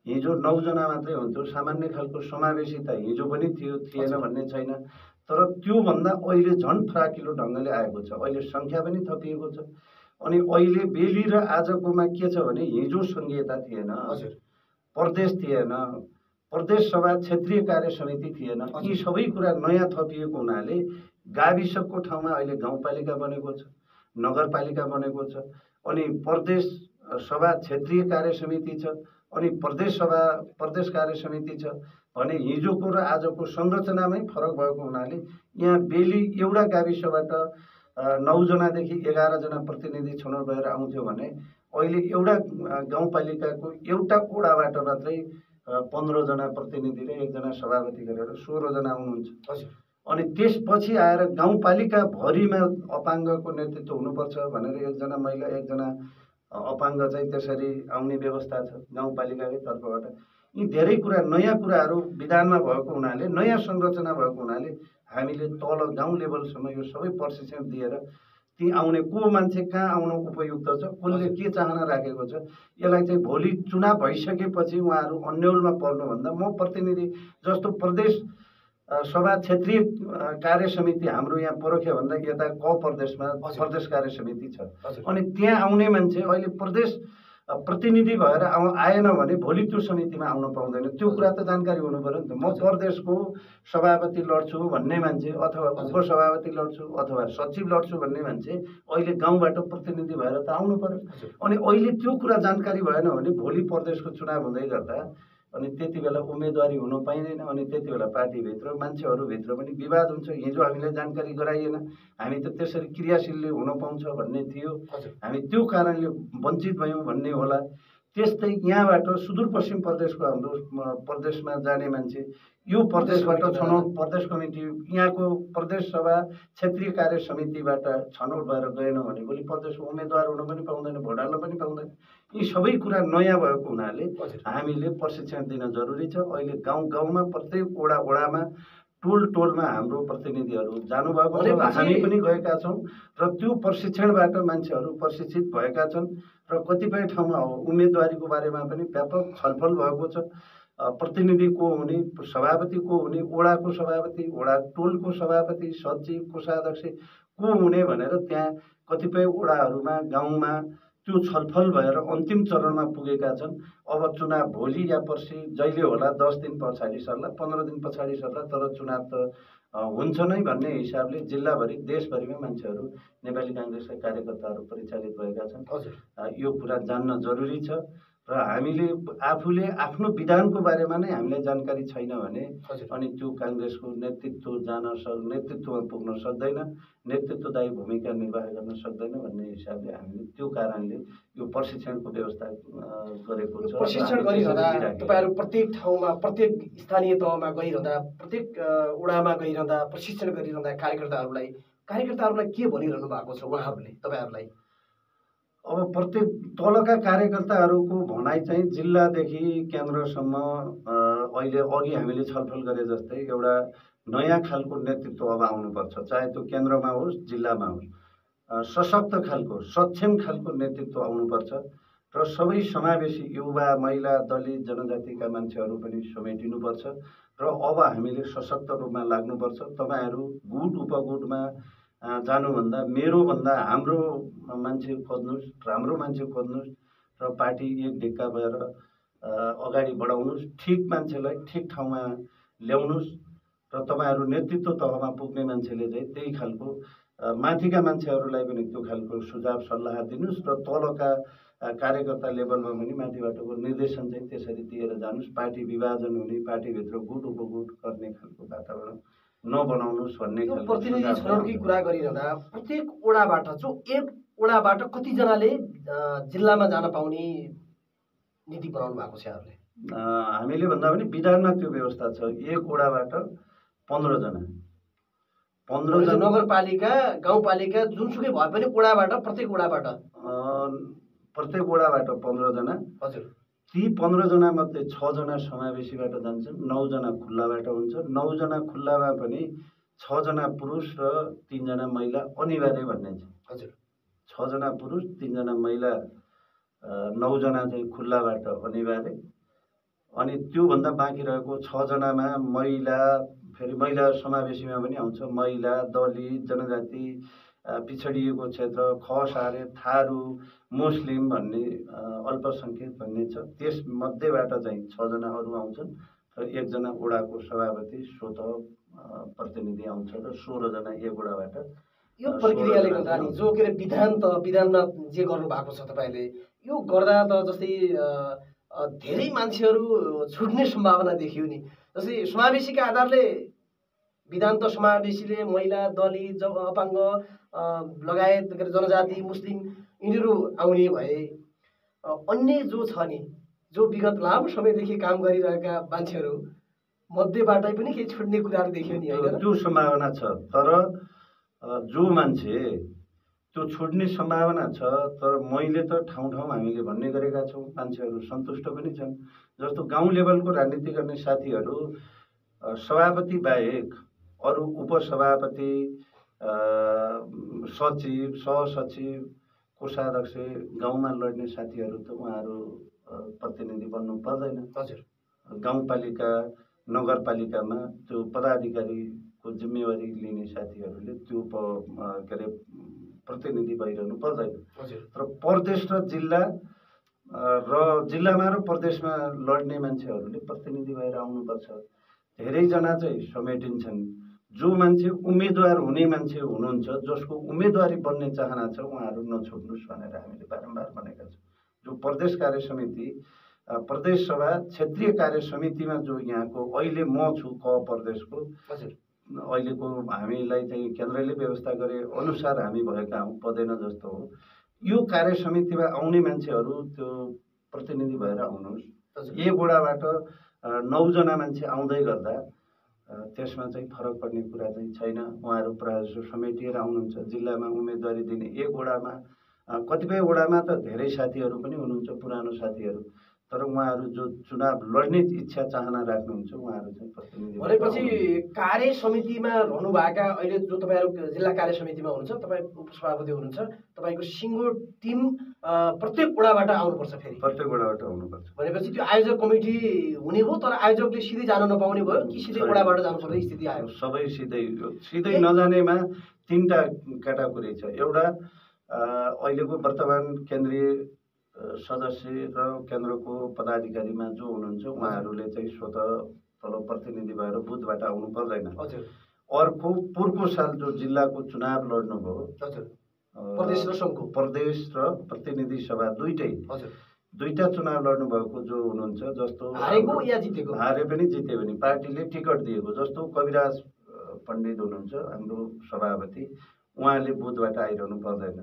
हिजो 9 जना मात्रै हुन्थ्यो। सामान्य खालको समावेशिता हिजो पनि थिएन भन्ने छैन। तर त्योभन्दा अहिले झन् फराकिलो ढङ्गले आएको छ। अहिले सङ्ख्या पनि थपिएको छ। अनि अहिले बेली र आजकोमा के छ भने, हिजो सङ्घीयता थिएन, प्रदेश थिएन, प्रदेश सभा क्षेत्रीय कार्य समिति थिएन। यी सबै कुरा नयाँ थपिएको हुनाले गाविसको ठाउँमा अहिले गाउँपालिका बनेको छ, नगरपालिका बनेको छ, अनि प्रदेश सभा क्षेत्रीय कार्य समिति छ, अनि प्रदेश कार्य समिति छ भने हिजोको र आजको संरचनामै फरक भएको हुनाले यहाँ बेली एउटा गाविसबाट 9 जनादेखि 11 जना प्रतिनिधि छनौट भएर आउँथ्यो भने अहिले एउटा गाउँपालिकाको एउटा वडाबाट मात्रै 15 जना प्रतिनिधि र 1 जना सभापति गरेर 16 जना आउनुहुन्छ। अनि त्यसपछि आएर गाउँपालिका भरिमा अपाङ्गको नेतृत्व हुनुपर्छ भनेर 1 जना महिला 1 जना अपाङ्ग चाहिँ त्यसरी आउने व्यवस्था छ गाउँपालिकाकै तर्फबाट। यी धेरै कुरा, नयाँ कुराहरू विधानमा भएको हुनाले, नयाँ संरचना भएको हुनाले हामीले तल गाउँ लेभलसम्म यो सबै प्रशिक्षण दिएर ती आउने को मान्छे कहाँ आउन उपयुक्त छ, कसले के चाहना राखेको छ, यसलाई चाहिँ भोलि चुनाव भइसकेपछि उहाँहरू अन्यलमा पर्नुभन्दा म प्रतिनिधि जस्तो प्रदेश सभा क्षेत्रीय कार्य समिति हाम्रो यहाँ परोख्यो भन्दा यता क प्रदेशमा प्रदेश कार्य समिति छ। अनि त्यहाँ आउने मान्छे अहिले प्रदेश प्रतिनिधि भएर आएन भने भोलि त्यो समितिमा आउन पाउँदैन। त्यो कुरा त जानकारी हुनु पर्यो नि त। म प्रदेशको सभापति लड्छु भन्ने मान्छे अथवा उपसभापति लड्छु अथवा सचिव लड्छु भन्ने मान्छे अहिले गाउँबाट प्रतिनिधि भएर त आउनु पर्यो। अनि अहिले त्यो कुरा जानकारी भएन भने भोलि प्रदेशको चुनाव हुँदै गर्दा अनि त्यति बेला उम्मेदवारी हुन पाइँदैन। अनि त्यति बेला पार्टीभित्र मान्छेहरूभित्र पनि विवाद हुन्छ। हिजो हामीलाई जानकारी गराइएन, हामी त त्यसरी क्रियाशीलले हुन पाउँछ भन्ने थियो, हामी त्यो कारणले वञ्चित भयौँ भन्ने होला। त्यस्तै यहाँबाट सुदूरपश्चिम प्रदेशको हाम्रो प्रदेशमा जाने मान्छे यो प्रदेशबाट छनौट प्रदेश कमिटी यहाँको प्रदेश सभा क्षेत्रीय कार्य समितिबाट छनौट भएर गएन भने भोलि प्रदेशको उम्मेदवार हुन पनि पाउँदैन, भोट हाल्न पनि पाउँदैन। यी सबै कुरा नयाँ भएको हुनाले हामीले प्रशिक्षण दिन जरुरी छ। अहिले गाउँ गाउँमा प्रत्येक वडा वडामा टोल टोलमा हाम्रो प्रतिनिधिहरू जानुभएको छ, हामी पनि गएका छौँ र त्यो प्रशिक्षणबाट मान्छेहरू प्रशिक्षित भएका छन् र कतिपय ठाउँमा उम्मेदवारीको बारेमा पनि व्यापक छलफल भएको छ। प्रतिनिधि को हुने, सभापति को हुने, वडाको सभापति, वडा टोलको सभापति, सचिव, कोषाध्यक्ष को हुने भनेर त्यहाँ कतिपय वडाहरूमा गाउँमा त्यो छलफल भएर अन्तिम चरणमा पुगेका छन्। अब चुनाव भोलि या पर्सि जहिले होला 10 दिन पछाडि सर्ला, 15 दिन पछाडि सर्ला, तर चुनाव त हुन्छ नै भन्ने हिसाबले जिल्लाभरि देशभरिमै मान्छेहरू नेपाली काङ्ग्रेसका कार्यकर्ताहरू परिचालित भएका छन्। यो कुरा जान्न जरुरी छ र हामीले आफूले आफ्नो विधानको बारेमा नै हामीलाई जानकारी छैन भने अनि त्यो काङ्ग्रेसको नेतृत्वमा पुग्न सक्दैन, नेतृत्वदायी भूमिका निर्वाह गर्न सक्दैन भन्ने हिसाबले हामीले त्यो कारणले यो प्रशिक्षणको व्यवस्था गरेको छ। प्रशिक्षण गरिरहँदा तपाईहरु प्रत्येक ठाउँमा, प्रत्येक स्थानीय तहमा गइरहँदा, प्रत्येक वडामा गइरहँदा प्रशिक्षण गरिरहँदा कार्यकर्ताहरूलाई के भनिरहनु भएको छ उहाँहरूले तपाईहरुलाई? अब प्रत्येक तलका कार्यकर्ताहरूको भनाइ चाहिँ जिल्लादेखि केन्द्रसम्म अहिले अघि हामीले छलफल गरे जस्तै एउटा नयाँ खालको नेतृत्व अब आउनुपर्छ, चाहे त्यो केन्द्रमा होस् जिल्लामा होस्। सशक्त खालको सक्षम खालको नेतृत्व आउनुपर्छ र सबै समावेशी युवा, महिला, दलित, जनजातिका मान्छेहरू पनि समेटिनुपर्छ र अब हामीले सशक्त रूपमा लाग्नुपर्छ। तपाईहरू गुट उपगुटमा जानुभन्दा मेरोभन्दा हाम्रो मान्छे खोज्नुहोस्, राम्रो मान्छे खोज्नुहोस् र पार्टी एक ढिक्का भएर अगाडि बढाउनुहोस्, ठिक मान्छेलाई ठिक ठाउँमा ल्याउनुहोस् र तपाईहरू नेतृत्व तहमा पुग्ने मान्छेले चाहिँ त्यही खालको माथिका मान्छेहरूलाई पनि त्यो खालको सुझाव सल्लाह दिनुहोस् र तलका कार्यकर्ता लेभलमा पनि माथिबाटको निर्देशन चाहिँ त्यसरी दिएर जानुहोस्। पार्टी विभाजन हुने, पार्टीभित्र गुट उपगुट गर्ने खालको वातावरण नबनाउनुहोस् भन्ने खालको प्रतिनिधि छनौटकी कुरा गरिरहँदा प्रत्येक वडाबाट जो एक वडाबाट कतिजनाले जिल्लामा जान पाउने नीति बनाउनु भएको छ यहाँहरूले? हामीले भन्दा पनि विधानमा त्यो व्यवस्था छ। एक वडाबाट 15 जना, 15 जना नगरपालिका, गाउँपालिका जुनसुकै भए पनि वडाबाट प्रत्येक वडाबाट 15 जना। हजुर। ती 15 जना मध्ये 6 जना समावेशीबाट जान्छन्, 9 जना खुल्लाबाट हुन्छ। 9 जना खुल्लामा पनि 6 जना पुरुष र 3 जना महिला अनिवार्य भन्ने छ। हजुर। 6 जना पुरुष, 3 जना महिला, 9 जना चाहिँ खुल्लाबाट अनिवार्य। अनि त्योभन्दा बाँकी रहेको 6 जनामा महिला, फेरि महिला समावेशीमा पनि आउँछ, महिला, दलित, जनजाति, पिछडिएको क्षेत्र, खसारे, थारू, मुस्लिम भन्ने अल्पसङ्ख्यक भन्ने छ। त्यसमध्येबाट चाहिँ 6 जना अरू आउँछन् र 1 जना वडाको सभापति स्वत प्रतिनिधि आउँछ र 16 जना एक वडाबाट। यो प्रक्रियाले गर्दा नि जो के विधानमा जे गर्नु भएको छ तपाईले, यो गर्दा त जस्तै धेरै मान्छेहरू छुट्ने सम्भावना देखियो नि। जस्तै समावेशीका आधारले विधान त समावेशीले महिला, दलित, अपाङ्ग लगायत जनजाति, मुस्लिम यिनीहरू आउने भए अन्य जो छ नि, जो विगत लामो समयदेखि काम गरिरहेका मान्छेहरू मध्येबाटै पनि केही छुट्ने कुराहरू देखियो नि हैन? त्यो सम्भावना छ, तर जो मान्छे त्यो छुट्ने सम्भावना छ, तर मैले त ठाउँ ठाउँ हामीले भन्ने गरेका छौँ, मान्छेहरू सन्तुष्ट पनि छन्। जस्तो गाउँ लेभलको राजनीति गर्ने साथीहरू सभापति बाहेक अरू उपसभापति, सचिव, सहसचिव, कोषाध्यक्ष गाउँमा लड्ने साथीहरू त उहाँहरू प्रतिनिधि बन्नु पर्दैन। हजुर। गाउँपालिका, नगरपालिकामा त्यो पदाधिकारीको जिम्मेवारी लिने साथीहरूले त्यो के अरे प्रतिनिधि भइरहनु पर्दैन। हजुर। र प्रदेश र जिल्लामा र प्रदेशमा लड्ने मान्छेहरूले प्रतिनिधि भएर आउनुपर्छ। धेरैजना चाहिँ समेटिन्छन्। जो मान्छे उम्मेदवार हुने मान्छे हुनुहुन्छ, जसको उम्मेदवारी बन्ने चाहना छ, उहाँहरू नछुट्नुहोस् भनेर हामीले बारम्बार भनेका छौँ। जो प्रदेश कार्य समिति, प्रदेश सभा, क्षेत्रीय कार्य समितिमा जो यहाँको अहिले म छु प्रदेशको, अहिलेको हामीलाई चाहिँ केन्द्रले व्यवस्था गरे अनुसार हामी भएका हौँ, पदेन जस्तो हो। यो कार्य समितिमा आउने मान्छेहरू त्यो प्रतिनिधि भएर आउनुहोस्। हजुर। एक वडाबाट 9 जना मान्छे आउँदै गर्दा त्यसमा चाहिँ फरक पर्ने कुरा चाहिँ छैन। उहाँहरू प्रायः समेटिएर आउनुहुन्छ। जिल्लामा उम्मेदवारी दिने एक वडामा कतिपय वडामा त धेरै साथीहरू पनि हुनुहुन्छ, पुरानो साथीहरू, तर उहाँहरू जो चुनाव लड्ने इच्छा चाहना राख्नुहुन्छ उहाँहरू चाहिँ प्रतिनिधि भनेपछि कार्य समितिमा रहनुभएका अहिले जो तपाईँहरू जिल्ला कार्य समितिमा हुनुहुन्छ, तपाईँ उपसभापति हुनुहुन्छ, तपाईँको सिङ्गो टिम प्रत्येक वडाबाट आउनुपर्छ। फेरि प्रत्येक वडाबाट आउनुपर्छ। भनेपछि त्यो आयोजक कमिटी हुने भयो, तर आयोजकले सिधै जान नपाउने भयो कि सिधै वडाबाट जानुपर्ने स्थिति आयो? सबै सिधै नजानेमा 3टा क्याटेगोरी छ। एउटा अहिलेको वर्तमान केन्द्रीय सदस्य र केन्द्रको पदाधिकारीमा जो हुनुहुन्छ उहाँहरूले चाहिँ स्वतः तल प्रतिनिधि भएर बुथबाट आउनु पर्दैन। हजुर। अर्को पोहोरको साल जो जिल्लाको चुनाव लड्नुभयो, हजुर, प्रदेश र सङ्घको, प्रदेश र प्रतिनिधि सभा दुईटै, हजुर, दुईटा चुनाव लड्नुभएको जो हुनुहुन्छ, जस्तो हारेको या जितेको, हारे पनि जिते पनि पार्टीले टिकट दिएको, जस्तो कविराज पण्डित हुनुहुन्छ हाम्रो सभापति, उहाँले बुथबाट आइरहनु पर्दैन।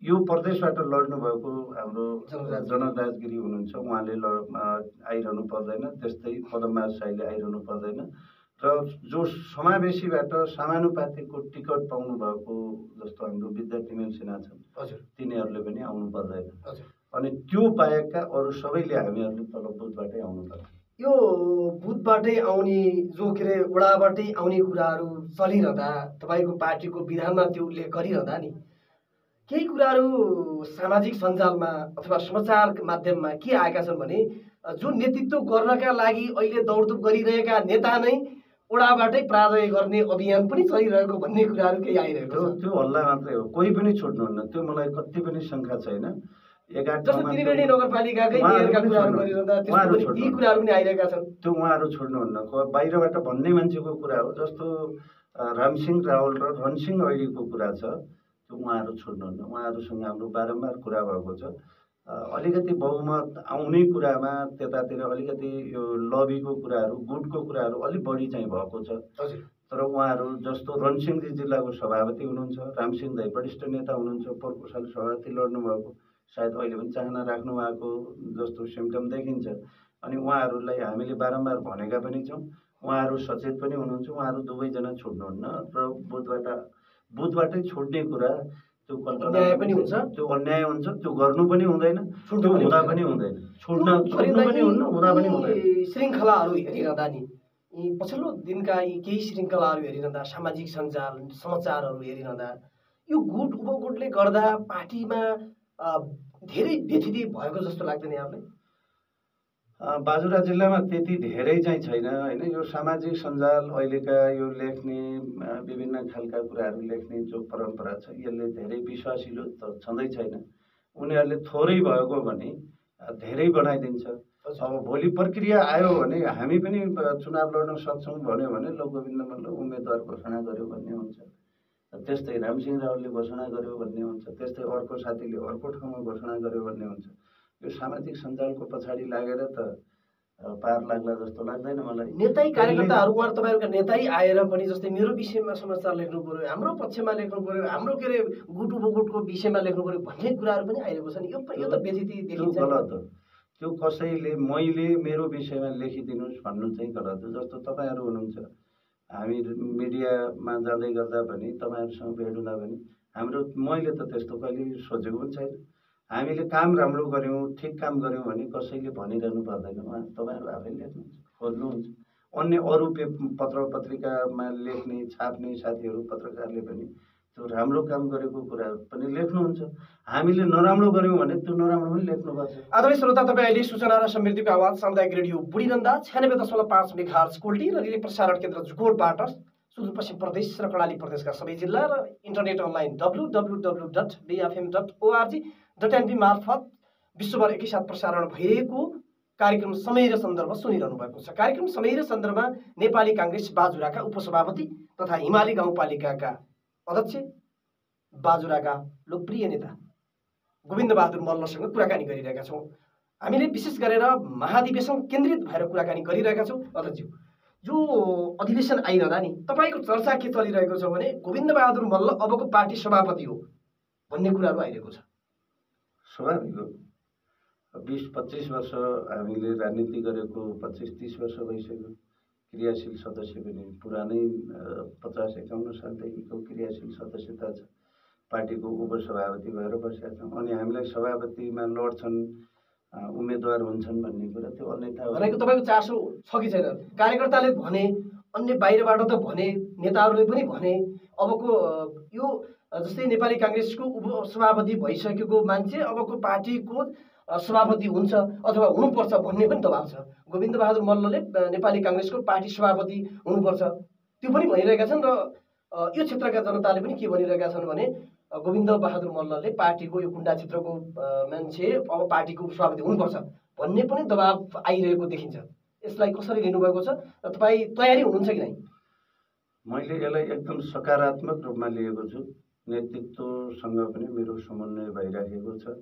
यो प्रदेशबाट लड्नुभएको हाम्रो जनकराज गिरी हुनुहुन्छ, उहाँले आइरहनु पर्दैन। त्यस्तै पदमबहादुर साईले आइरहनु पर्दैन। र जो समावेशीबाट समानुपातिकको टिकट पाउनु भएको जस्तो हाम्रो विद्यार्थी मेलसेना छन्, हजुर, तिनीहरूले पनि आउनु पर्दैन। हजुर। अनि त्यो बाहेकका अरू सबैले हामीहरूले तल बुथबाटै आउनुपर्छ। यो बुथबाटै आउने जो के अरे वडाबाटै आउने कुराहरू चलिरहँदा तपाईँको पार्टीको विधानमा त्यो उल्लेख गरिरहँदा नि केही कुराहरू सामाजिक सञ्जालमा अथवा समाचार माध्यममा के आएका छन् भने जो नेतृत्व गर्नका लागि अहिले दौडधुप गरिरहेका नेता नै वडाबाटै पराजय गर्ने अभियान पनि चलिरहेको भन्ने कुराहरू केही आइरहेको छ। त्यो हल्ला मात्रै हो, कोही पनि छुट्नुहुन्न। त्यो मलाई कति पनि शङ्का छैन। जस्तो त्रिवेणी नगरपालिकाकै मेयरका कुराहरू गरिरहँदा ती कुराहरू पनि आइरहेका छन्। त्यो उहाँहरू छोड्नुहुन्न। बाहिरबाट भन्ने मान्छेको कुरा हो। जस्तो रामसिंह रावल र रणसिंह ऐडीको कुरा छ, त्यो उहाँहरू छोड्नुहुन्न। उहाँहरूसँग हाम्रो बारम्बार कुरा भएको छ। अलिकति बहुमत आउने कुरामा त्यतातिर अलिकति यो लबीको कुराहरू, गुटको कुराहरू अलिक बढी चाहिँ भएको छ। तर उहाँहरू जस्तो रणसिंहजी जिल्लाको सभापति हुनुहुन्छ, रामसिंह दाई वरिष्ठ नेता हुनुहुन्छ, पोहोरको साल सभापति लड्नुभएको, सायद अहिले पनि चाहना राख्नु भएको जस्तो सिम्टम देखिन्छ। अनि उहाँहरूलाई हामीले बारम्बार भनेका पनि छौँ, उहाँहरू सचेत पनि हुनुहुन्छ। उहाँहरू दुवैजना छोड्नुहुन्न र बुथबाटै छोड्ने कुरा त्यो अन्याय पनि हुन्छ, त्यो अन्याय हुन्छ, त्यो गर्नु पनि हुँदैन, त्यो हुँदा पनि हुँदैन, छोड्नु पनि हुन्न, हुँदा पनि हुँदैन। श्रृङ्खलाहरू हेरिरहँदा नि पछिल्लो दिनका यी केही श्रृङ्खलाहरू हेरिरहँदा, सामाजिक सञ्जाल समाचारहरू हेरिरहँदा यो गुट उपगुटले गर्दा पार्टीमा धेरै व्यथिति भएको जस्तो लाग्दैन यहाँलाई? बाजुरा जिल्लामा त्यति धेरै चाहिँ छैन होइन। यो सामाजिक सञ्जाल अहिलेका यो लेख्ने विभिन्न खालका कुराहरू लेख्ने जो परम्परा छ, यसले धेरै विश्वासिलो त छँदै छैन। उनीहरूले थोरै भएको भने धेरै बनाइदिन्छ। अब भोलि प्रक्रिया आयो भने हामी पनि चुनाव लड्न सक्छौँ भन्यो भने लोकगोविन्द मल्ल उम्मेदवार घोषणा गर्यो भन्ने हुन्छ, त्यस्तै रामसिंह रावलले घोषणा गर्यो भन्ने हुन्छ, त्यस्तै अर्को साथीले अर्को ठाउँमा घोषणा गर्यो भन्ने हुन्छ। यो सामाजिक सञ्जालको पछाडि लागेर त पार लाग्ला जस्तो लाग्दैन मलाई। नेतै कार्यकर्ताहरू उहाँ तपाईँहरूका नेतै आएर पनि जस्तै मेरो विषयमा समाचार लेख्नु पर्यो, हाम्रो पक्षमा लेख्नु पर्यो, हाम्रो के अरे गुट उपगुटको विषयमा लेख्नु पर्यो भन्ने कुराहरू पनि आइरहेको छ नि। यो त व्यथिति देखिन्छ। गलत हो। त्यो कसैले मैले मेरो विषयमा लेखिदिनुहोस् भन्नु चाहिँ गलत हो। जस्तो तपाईँहरू हुनुहुन्छ, हामी मिडियामा जाँदै गर्दा पनि तपाईँहरूसँग भेट हुँदा पनि मैले त त्यस्तो कहिले सोचेको पनि छैन। हामीले काम राम्रो गऱ्यौँ, ठिक काम गऱ्यौँ भने कसैले भनिरहनु पर्दैन। तपाईँहरू आफै लेख्नुहुन्छ, खोज्नुहुन्छ। अन्य अरू पत्र पत्रिकामा लेख्ने छाप्ने साथीहरू पत्रकारले पनि त्यो राम्रो काम गरेको कुराहरू पनि लेख्नुहुन्छ। हामीले नराम्रो गऱ्यौँ भने त्यो नराम्रो पनि लेख्नुपर्छ। आदरणीय श्रोता, तपाईँ अहिले सूचना र समृद्धिको आवाज सामुदायिक रेडियो बुढीनन्दा 96.5 मेगाहर्ज कोल्टी र रिले प्रसारण केन्द्र जुकोटबाट सुदूरपश्चिम प्रदेश र कर्णाली प्रदेशका सबै जिल्ला र इन्टरनेट अनलाइन www.bfm.org.np मार्फत विश्वभर एकैसाथ प्रसारण भइरहेको कार्यक्रम समय र सन्दर्भ सुनिरहनु भएको छ। कार्यक्रम समय र सन्दर्भमा नेपाली काङ्ग्रेस बाजुराका उपसभापति तथा हिमाली गाउँपालिकाका अध्यक्ष, बाजुराका लोकप्रिय नेता गोविन्द बहादुर मल्लसँग कुराकानी गरिरहेका छौँ। हामीले विशेष गरेर महाधिवेशन केन्द्रित भएर कुराकानी गरिरहेका छौँ। अध्यक्ष, जो अधिवेशन आइरहँदा नि तपाईँको चर्चा के चलिरहेको छ भने गोविन्द बहादुर मल्ल अबको पार्टी सभापति हो भन्ने कुराहरू आइरहेको छ। स्वाभाविक हो। 20-25 वर्ष हामीले राजनीति गरेको 25-30 वर्ष भइसक्यो। क्रियाशील सदस्य पनि पुरानै 50-51 सालदेखिको क्रियाशील सदस्यता छ। पार्टीको उपसभापति भएर बसेका छौँ। अनि हामीलाई सभापतिमा लड्छन्, उम्मेदवार हुन्छन् भन्ने कुरा त्यो अन्यथा हो। भनेको तपाईँको चासो छ कि छैन? कार्यकर्ताले भने, अन्य बाहिरबाट त भने, नेताहरूले पनि भने, अबको यो जस्तै नेपाली काङ्ग्रेसको उपसभापति भइसकेको मान्छे अबको पार्टीको सभापति हुन्छ अथवा हुनुपर्छ भन्ने पनि दबाब छ। गोविन्द बहादुर मल्लले नेपाली काङ्ग्रेसको पार्टी सभापति हुनुपर्छ त्यो पनि भनिरहेका छन्। र यो क्षेत्रका जनताले पनि के भनिरहेका छन् भने गोविन्द बहादुर मल्लले पार्टीको यो कुण्डा क्षेत्रको मान्छे अब पार्टीको सभापति हुनुपर्छ भन्ने पनि दबाब आइरहेको देखिन्छ। यसलाई कसरी लिनुभएको छ र तपाईँ तयारी हुनुहुन्छ कि नै? मैले यसलाई एकदम सकारात्मक रूपमा लिएको छु। नेतृत्वसँग पनि मेरो समन्वय भइराखेको छ।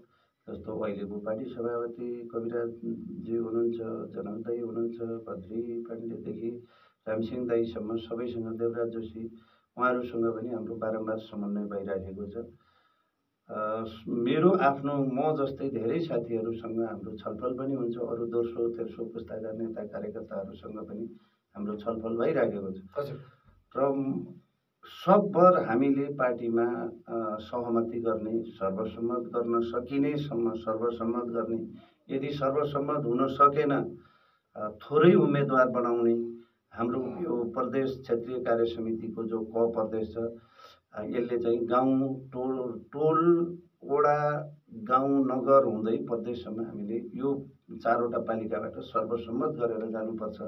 जस्तो अहिलेको पार्टी सभापति कविराजी हुनुहुन्छ, जनक दाई हुनुहुन्छ, बद्री पाण्डेदेखि रामसिंह दाईसम्म सबैसँग, देवराज जोशी, उहाँहरूसँग पनि हाम्रो बारम्बार समन्वय भइराखेको छ। मेरो आफ्नो म जस्तै धेरै साथीहरूसँग हाम्रो छलफल पनि हुन्छ। अरू दोस्रो तेस्रो पुस्ताका नेता कार्यकर्ताहरूसँग पनि हाम्रो छलफल भइराखेको छ। र सकभर हामीले पार्टीमा सहमति गर्ने, सर्वसम्मत गर्न सकिनेसम्म सर्वसम्मत गर्ने। यदि सर्वसम्मत हुन सकेन थोरै उम्मेदवार बनाउने। हाम्रो यो प्रदेश क्षेत्रीय कार्य समितिको जो क प्रदेश छ यसले चाहिँ गाउँ टोल वडा गाउँ नगर हुँदै प्रदेशसम्म हामीले यो 4वटा पालिकाबाट सर्वसम्मत गरेर जानुपर्छ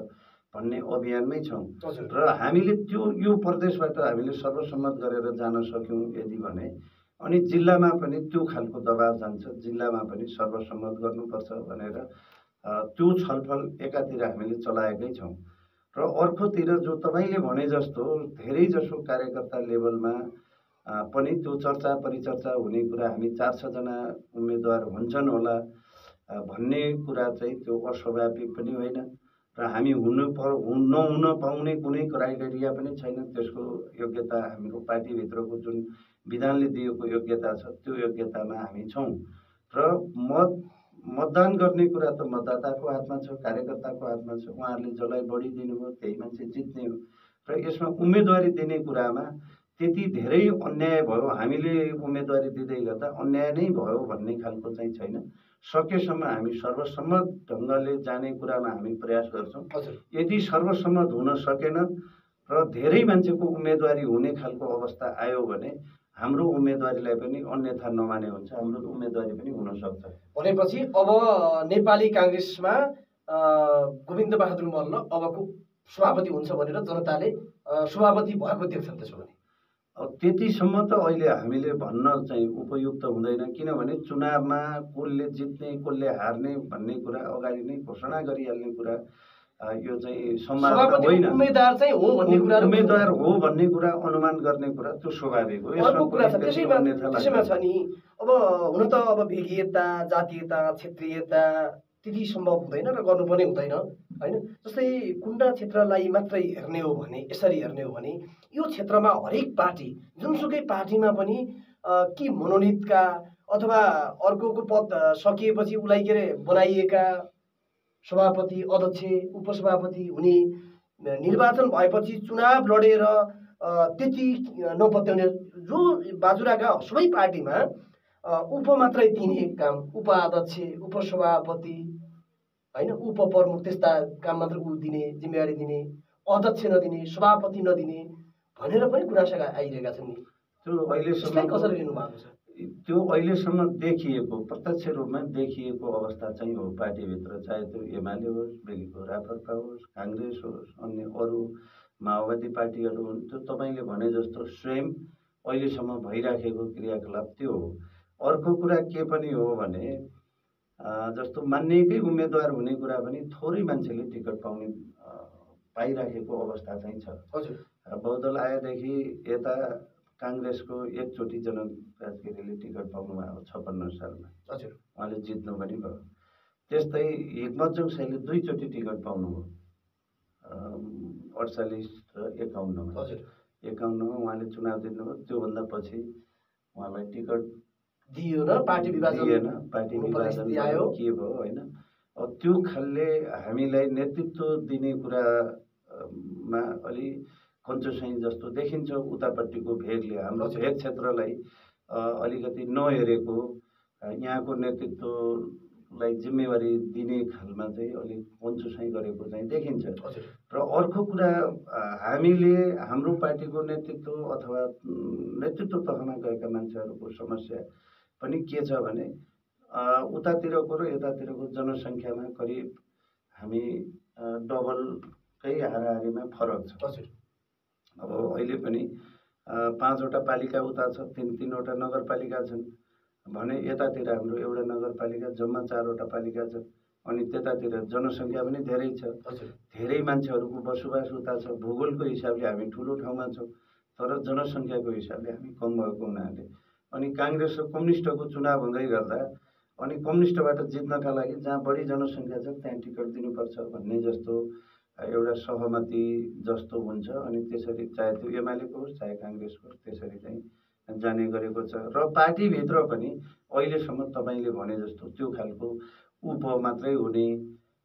भन्ने अभियानमै छौँ। र हामीले यो प्रदेशबाट हामीले सर्वसम्मत गरेर जान सक्यौँ यदि भने अनि जिल्लामा पनि त्यो खालको दबाब जान्छ। जिल्लामा पनि सर्वसम्मत गर्नुपर्छ भनेर त्यो छलफल एकातिर हामीले चलाएकै छौँ। र अर्कोतिर जो तपाईँले भने जस्तो धेरैजसो कार्यकर्ता लेभलमा पनि त्यो चर्चा परिचर्चा हुने कुरा, हामी 4-6 जना उम्मेदवार हुन्छन् होला भन्ने कुरा चाहिँ त्यो अस्वाभाविक पनि होइन। र हामी नहुन पाउने कुनै क्राइटेरिया पनि छैन। त्यसको योग्यता हाम्रो पार्टीभित्रको जुन विधानले दिएको योग्यता छ त्यो योग्यतामा हामी छौँ। र मतदान गर्ने कुरा त मतदाताको हातमा छ, कार्यकर्ताको हातमा छ। उहाँहरूले जसलाई बढी दिनुभयो त्यही मान्छे जित्ने हो। र यसमा उम्मेदवारी दिने कुरामा त्यति धेरै अन्याय भयो, हामीले उम्मेदवारी दिँदै गर्दा अन्याय नै भयो भन्ने खालको चाहिँ छैन। सकेसम्म हामी सर्वसम्मत ढङ्गले जाने कुरामा हामी प्रयास गर्छौँ। यदि सर्वसम्मत हुन सकेन र धेरै मान्छेको उम्मेदवारी हुने खालको अवस्था आयो भने हाम्रो उम्मेदवारीलाई पनि अन्यथा नमाने हुन्छ, हाम्रो उम्मेदवारी पनि हुन सक्छ। भनेपछि अब नेपाली काङ्ग्रेसमा गोविन्द बहादुर मल्ल अबको सभापति हुन्छ भनेर जनताले सभापति भएको देख्छन्। त्यसो भने त्यतिसम्म त अहिले हामीले भन्न चाहिँ उपयुक्त हुँदैन। किनभने चुनावमा कसले जित्ने कसले हार्ने भन्ने कुरा अगाडि नै घोषणा गरिहाल्ने कुरा यो चाहिँ सम्भावना होइन। उम्मेदवार हो भन्ने कुरा अनुमान गर्ने कुरा त्यो स्वाभाविक हो। अर्को कुरा छ त्यसैमा छ नि अब हुन त अब भेगीयता, जातीयता, क्षेत्रीयता त्यति सम्भव हुँदैन र गर्नु पनि हुँदैन हैन। जस्तै कुण्डा क्षेत्रलाई मात्रै हेर्ने हो भने, यसरी हेर्ने हो भने यो क्षेत्रमा हरेक पार्टी जुनसुकै पार्टीमा पनि कि मनोनितका अथवा अर्को पद सकिएपछि उसलाई के अरे बनाइएका सभापति, अध्यक्ष, उपसभापति हुने, निर्वाचन भएपछि चुनाव लडेर त्यति नपत्याउने जो बाजुराका सबै पार्टीमा उप मात्रै दिने काम, उपाध्यक्ष, उपसभापति हैन, उपप्रमुख त्यस्ता काम मात्र दिने, जिम्मेवारी दिने, अध्यक्ष नदिने, सभापति नदिने भनेर पनि गुनासा आइरहेका छन् नि। त्यो अहिलेसम्म कसरी लिनु भएको छ? त्यो अहिलेसम्म देखिएको, प्रत्यक्ष रूपमा देखिएको अवस्था चाहिँ हो पार्टीभित्र, चाहे त्यो एमाले होस्, बेलीको राप्रपा होस्, काङ्ग्रेस होस्, अन्य अरू माओवादी पार्टीहरू हुन्। त्यो तपाईँले भने जस्तो स्वयं अहिलेसम्म भइराखेको क्रियाकलाप त्यो हो। अर्को कुरा के पनि हो भने जस्तो मान्यकै उम्मेदवार हुने कुरा पनि थोरै मान्छेले टिकट पाइराखेको अवस्था चाहिँ छ। बहुदल आएदेखि यता काङ्ग्रेसको एकचोटि जनक राजगिरीले टिकट पाउनुभयो 56 सालमा, उहाँले जित्नु पनि भयो। त्यस्तै हिक्मत जोगसाईले 2 चोटि टिकट पाउनुभयो 48 र 51मा। 51मा उहाँले चुनाव जित्नुभयो। त्योभन्दा पछि उहाँलाई टिकट दियो न, पार्टी विभाजन दिएन, पार्टी हुनुपर्ने विभाजन स्थिति आयो। के भयो होइन। अब त्यो खालले हामीलाई नेतृत्व दिने कुरामा अलि कन्चोसाइ जस्तो देखिन्छ उतापट्टिको भेगले। हाम्रो भेग क्षेत्रलाई अलिकति नहेरेको, यहाँको नेतृत्वलाई जिम्मेवारी दिने खालमा चाहिँ अलिक कन्चोसाइ गरेको चाहिँ देखिन्छ। र अर्को कुरा, हामीले हाम्रो पार्टीको नेतृत्व अथवा नेतृत्व तहमा गएका मान्छेहरूको समस्या पनि के छ भने उतातिरको र यतातिरको जनसङ्ख्यामा करिब हामी डबलकै हाराहारीमा फरक छ। अब अहिले पनि 5वटा पालिका उता छ, 3-3वटा नगरपालिका छन् भने यतातिर हाम्रो एउटा नगरपालिका, जम्मा 4वटा पालिका छ। अनि त्यतातिर जनसङ्ख्या पनि धेरै छ, धेरै मान्छेहरूको बसोबास उता छ। भूगोलको हिसाबले हामी ठुलो ठाउँमा छौँ, तर जनसङ्ख्याको हिसाबले हामी कम भएको हुनाले अनि काङ्ग्रेस र कम्युनिस्टको चुनाव हुँदै गर्दा अनि कम्युनिस्टबाट जित्नका लागि जहाँ बढी जनसङ्ख्या छ त्यहाँ टिकट दिनुपर्छ भन्ने जस्तो एउटा सहमति जस्तो हुन्छ। अनि त्यसरी चाहे त्यो एमालेको होस् चाहे काङ्ग्रेसको होस् त्यसरी चाहिँ जाने गरेको छ। र पार्टीभित्र पनि अहिलेसम्म तपाईँले भने जस्तो त्यो खालको उप मात्रै हुने,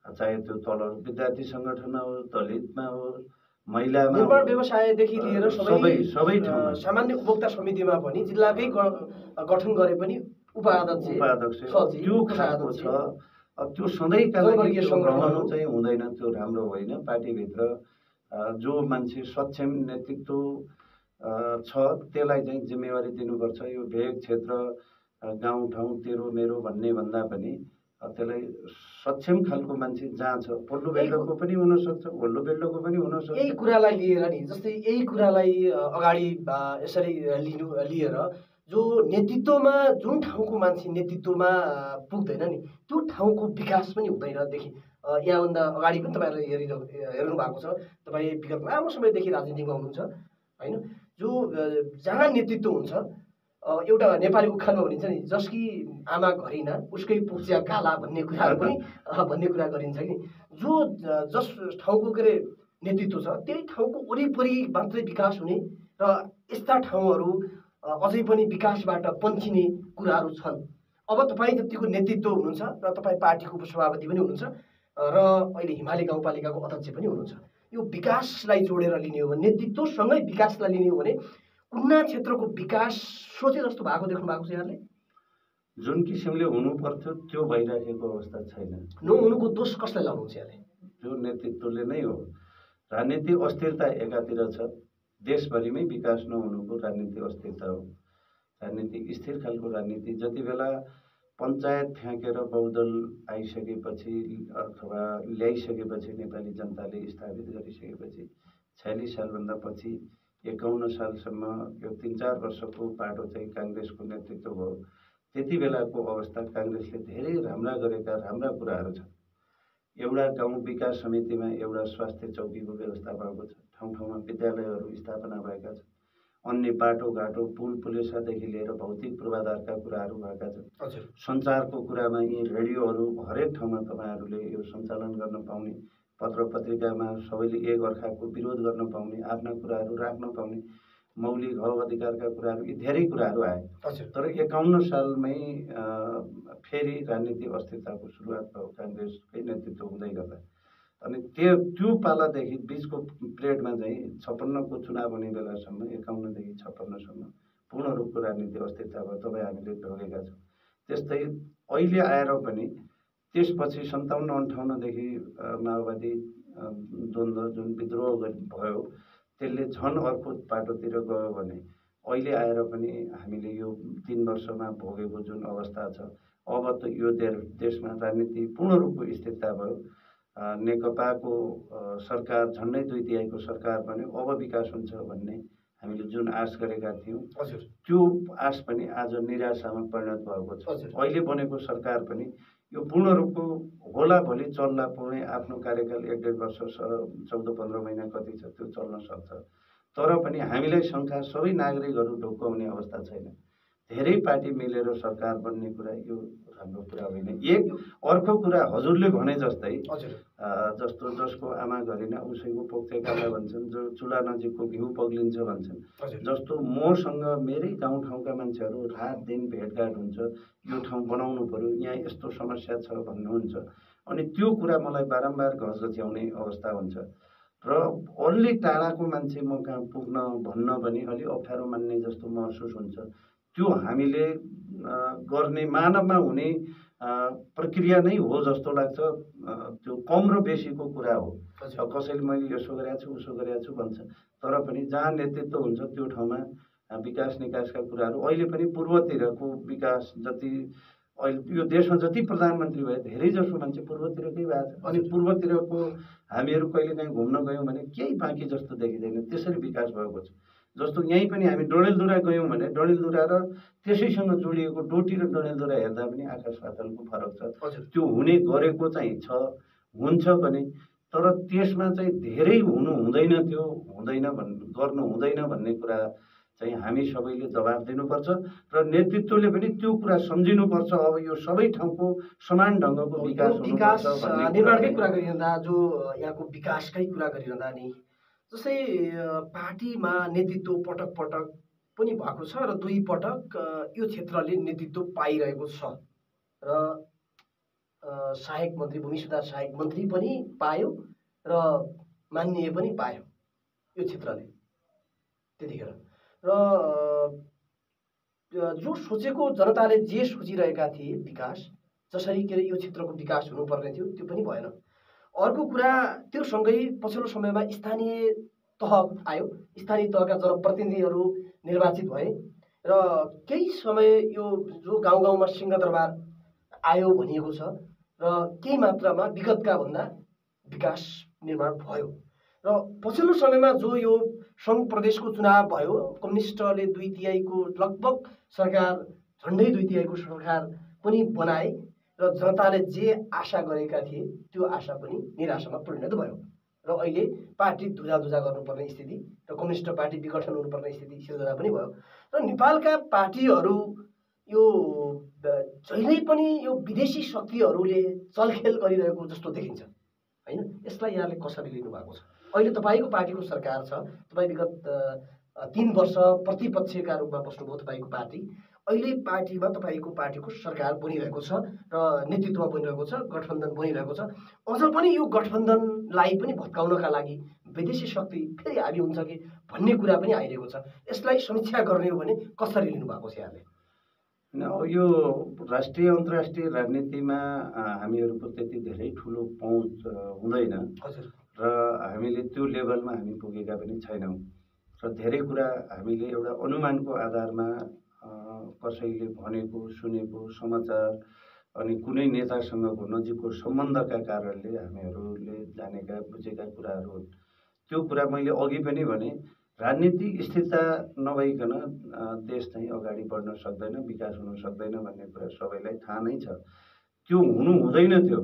चाहे त्यो तल विद्यार्थी सङ्गठनमा होस्, दलितमा होस्, महिलामा, निर्माण व्यवसायदेखि लिएर सबै ठाउँमा, सामान्य उपभोक्ता समितिमा पनि जिल्लाकै गठन गरे पनि उपाध्यक्ष त्यो खालको छ। अब त्यो सधैँका लागि रहनु चाहिँ हुँदैन, त्यो राम्रो होइन। पार्टीभित्र जो मान्छे सक्षम नेतृत्व छ त्यसलाई चाहिँ जिम्मेवारी दिनुपर्छ। यो भेग क्षेत्र, गाउँठाउँ, तेरो मेरो भन्ने भन्दा पनि त्यसलाई सक्षम खालको मान्छे जहाँ छ, पल्लो बेल्टको पनि हुनसक्छ, वल्लो बेल्टको पनि हुनसक्छ। यही कुरालाई लिएर नि, जस्तै यही कुरालाई अगाडि यसरी लिएर जो नेतृत्वमा, जुन ठाउँको मान्छे नेतृत्वमा पुग्दैन नि त्यो ठाउँको विकास पनि हुँदैनदेखि यहाँभन्दा अगाडि पनि तपाईँहरूले हेर्नु भएको छ। तपाईँ विगत लामो समयदेखि राजनीतिमा हुनुहुन्छ होइन। जो जहाँ नेतृत्व हुन्छ, एउटा नेपाली उखानमा भनिन्छ नि, जसकी आमा घरिना उसकै पुर्चिया काला भन्ने कुराहरू पनि भन्ने कुरा गरिन्छ कि। जो जस ठाउँको के अरे नेतृत्व छ त्यही ठाउँको वरिपरि मात्रै विकास हुने र यस्ता ठाउँहरू अझै पनि विकासबाट पन्छिने कुराहरू छन्। अब तपाईँ जतिको नेतृत्व हुनुहुन्छ र तपाईँ पार्टीको उपसभापति पनि हुनुहुन्छ र अहिले हिमाली गाउँपालिकाको अध्यक्ष पनि हुनुहुन्छ। यो विकासलाई जोडेर लिने हो भने, नेतृत्वसँगै विकासलाई लिने हो भने कुना क्षेत्रको विकास सोचे जस्तो भएको देख्नु भएको छ यहाँले? जुन किसिमले हुनु पर्थ्यो त्यो भइराखेको अवस्था छैन। नहुनुको दोष कसलाई लाउनुहुन्छ यहाँले? त्यो नेतृत्वले नै हो। राजनीतिक अस्थिरता एकातिर छ, देशभरिमै विकास नहुनुको राजनीतिक अस्थिरता हो। राजनीति स्थिर खालको राजनीति जति बेला पञ्चायत फ्याँकेर बहुदल आइसकेपछि अथवा ल्याइसकेपछि, नेपाली जनताले स्थापित गरिसकेपछि 46 सालभन्दा पछि 51 सालसम्म यो 3-4 वर्षको पाटो चाहिँ काङ्ग्रेसको नेतृत्व भयो। त्यति बेलाको अवस्था काङ्ग्रेसले धेरै राम्रा कुराहरू छन्। एउटा गाउँ विकास समितिमा एउटा स्वास्थ्य चौकीको व्यवस्था भएको छ, ठाउँ ठाउँमा विद्यालयहरू स्थापना भएका छन्, अन्य बाटोघाटो, पुल पुलेसादेखि लिएर भौतिक पूर्वाधारका कुराहरू भएका छन्। सञ्चारको कुरामा यी रेडियोहरू हरेक ठाउँमा तपाईँहरूले यो सञ्चालन गर्न पाउने, पत्र पत्रिकामा सबैले एक अर्काको विरोध गर्न पाउने, आफ्ना कुराहरू राख्न पाउने, मौलिक हक अधिकारका कुराहरू, यी धेरै कुराहरू आए। तर 51 सालमै फेरि राजनीतिक अस्थिरताको सुरुवात भयो काङ्ग्रेसकै नेतृत्व हुँदै गर्दा। अनि त्यो पालादेखि बिचको पिरियडमा चाहिँ 56को चुनाव हुने बेलासम्म 51 देखि 56सम्म पूर्ण रूपको राजनीतिक अस्थिरता भयो। तपाईँ हामीले भोगेका छौँ। त्यस्तै अहिले आएर पनि त्यसपछि 57-58 देखि माओवादी द्वन्द्व जुन विद्रोह भयो त्यसले झन् अर्को पाटोतिर गयो भने अहिले आएर पनि हामीले यो 3 वर्षमा भोगेको जुन अवस्था छ, अब त यो देशमा राजनीति पूर्ण रूपको स्थिरता भयो। नेकपाको सरकार झन्डै 2/3 सरकार बन्यो, अब विकास हुन्छ भन्ने हामीले जुन आश गरेका थियौँ त्यो आश पनि आज निराशामा परिणत भएको छ। अहिले बनेको सरकार पनि यो पूर्ण रूपको होला, भोलि चल्ला, पुरै आफ्नो कार्यकाल 1-1.5 वर्ष 14-15 महिना कति छ त्यो चल्न सक्छ। तर पनि हामीलाई शङ्का, सबै नागरिकहरू ढुक्क हुने अवस्था छैन। धेरै पार्टी मिलेर सरकार बन्ने कुरा यो राम्रो कुरा होइन। एक अर्को कुरा हजुरले भने जस्तै जस्तो जसको आमा गरिन उसैको पोख्तेकाला भन्छन्, जो चुला नजिकको घिउ पग्लिन्छ भन्छन्। जस्तो मसँग मेरै गाउँठाउँका मान्छेहरू रात दिन भेटघाट हुन्छ, यो ठाउँ बनाउनु पर्यो, यहाँ यस्तो समस्या छ भन्नुहुन्छ, अनि त्यो कुरा मलाई बारम्बार घचघच्याउने अवस्था हुन्छ र अलि टाढाको मान्छे म कहाँ पुग्न भन्न पनि अलि अप्ठ्यारो मान्ने जस्तो महसुस हुन्छ। त्यो हामीले गर्ने मानवमा हुने प्रक्रिया नै हो जस्तो लाग्छ। त्यो कम र बेसीको कुरा हो। कसैले मैले यसो गरेको छु उसो गरेको छु भन्छ, तर पनि जहाँ नेतृत्व हुन्छ त्यो ठाउँमा विकास निकासका कुराहरू अहिले पनि पूर्वतिरको विकास जति अहिले यो देशमा जति प्रधानमन्त्री भए धेरै जसो मान्छे पूर्वतिरकै भएको छ। अनि पूर्वतिरको हामीहरू कहिलेकाहीँ घुम्न गयौँ भने केही बाँकी जस्तो देखिँदैन, त्यसरी विकास भएको छ। जस्तो यहीँ पनि हामी डडेलधुरा गयौँ भने डडेलधुरा र त्यसैसँग जोडिएको डोटी र डडेलधुरा हेर्दा पनि आकाश पातालको फरक छ। त्यो हुने गरेको चाहिँ छ, हुन्छ पनि, तर त्यसमा चाहिँ धेरै हुनु हुँदैन, त्यो हुँदैन गर्नु हुँदैन भन्ने कुरा चाहिँ हामी सबैले जवाब दिनुपर्छ र नेतृत्वले पनि त्यो कुरा सम्झिनुपर्छ। अब यो सबै ठाउँको समान ढङ्गको विकास निर्माणकै कुरा गरिरहँदा, जो यहाँको विकासकै कुरा गरिरहँदा नि जस्तै पार्टीमा नेतृत्व पटक पटक पनि भएको छ र 2 पटक यो क्षेत्रले नेतृत्व पाइरहेको छ र सहायक मन्त्री, भूमि सुधार सहायक मन्त्री पनि पायो र माननीय पनि पायो यो क्षेत्रले त्यतिखेर। र जो सोचेको जनताले जे सोचिरहेका थिए विकास जसरी के यो क्षेत्रको विकास हुनुपर्ने थियो त्यो पनि भएन। अर्को कुरा त्यो सँगै पछिल्लो समयमा स्थानीय तह आयो, स्थानीय तहका जनप्रतिनिधिहरू निर्वाचित भए र केही समय यो जो गाउँ गाउँमा सिंहदरबार आयो भनिएको छ र केही मात्रामा विगतका भन्दा विकास निर्माण भयो र पछिल्लो समयमा जो यो सङ्घ प्रदेशको चुनाव भयो, कम्युनिस्टले 2/3 लगभग सरकार, झन्डै 2/3 सरकार पनि बनाए र जनताले जे आशा गरेका थिए त्यो आशा पनि निराशामा परिणत भयो र अहिले पार्टी धुजा गर्नुपर्ने स्थिति र कम्युनिस्ट पार्टी विघटन हुनुपर्ने स्थिति सिर्जना पनि भयो र नेपालका पार्टीहरू यो जहिल्यै पनि यो विदेशी शक्तिहरूले चलखेल गरिरहेको जस्तो देखिन्छ हैन। यसलाई यहाँले कसरी लिनु भएको छ? अहिले तपाईको पार्टीको सरकार छ, तपाई विगत 3 वर्ष प्रतिपक्षका रूपमा बस्नुभयो तपाईको पार्टी, अहिले पार्टीमा तपाईको पार्टीको सरकार बनिरहेको छ र नेतृत्वमा बनिरहेको छ, गठबन्धन बनिरहेको छ। अझ पनि यो गठबन्धनलाई पनि भत्काउनका लागि विदेशी शक्ति फेरि हाबी हुन्छ कि भन्ने कुरा पनि आइरहेको छ। यसलाई समीक्षा गर्ने हो भने कसरी लिनु भएको छ यहाँले? यो राष्ट्रिय अन्तर्राष्ट्रिय राजनीतिमा हामीहरूको त्यति धेरै ठुलो पहुँच हुँदैन र हामीले त्यो लेभलमा हामी पुगेका पनि छैनौँ र धेरै कुरा हामीले एउटा अनुमानको आधारमा कसैले भनेको सुनेको समाचार अनि कुनै नेतासँगको नजिकको सम्बन्धका कारणले हामीहरूले जानेका बुझेका कुराहरू हुन्। त्यो कुरा मैले अघि पनि भने, राजनीतिक स्थिरता नभइकन देश चाहिँ अगाडि बढ्न सक्दैन, विकास हुन सक्दैन भन्ने कुरा सबैलाई थाहा नै छ। त्यो हुनु हुँदैन, त्यो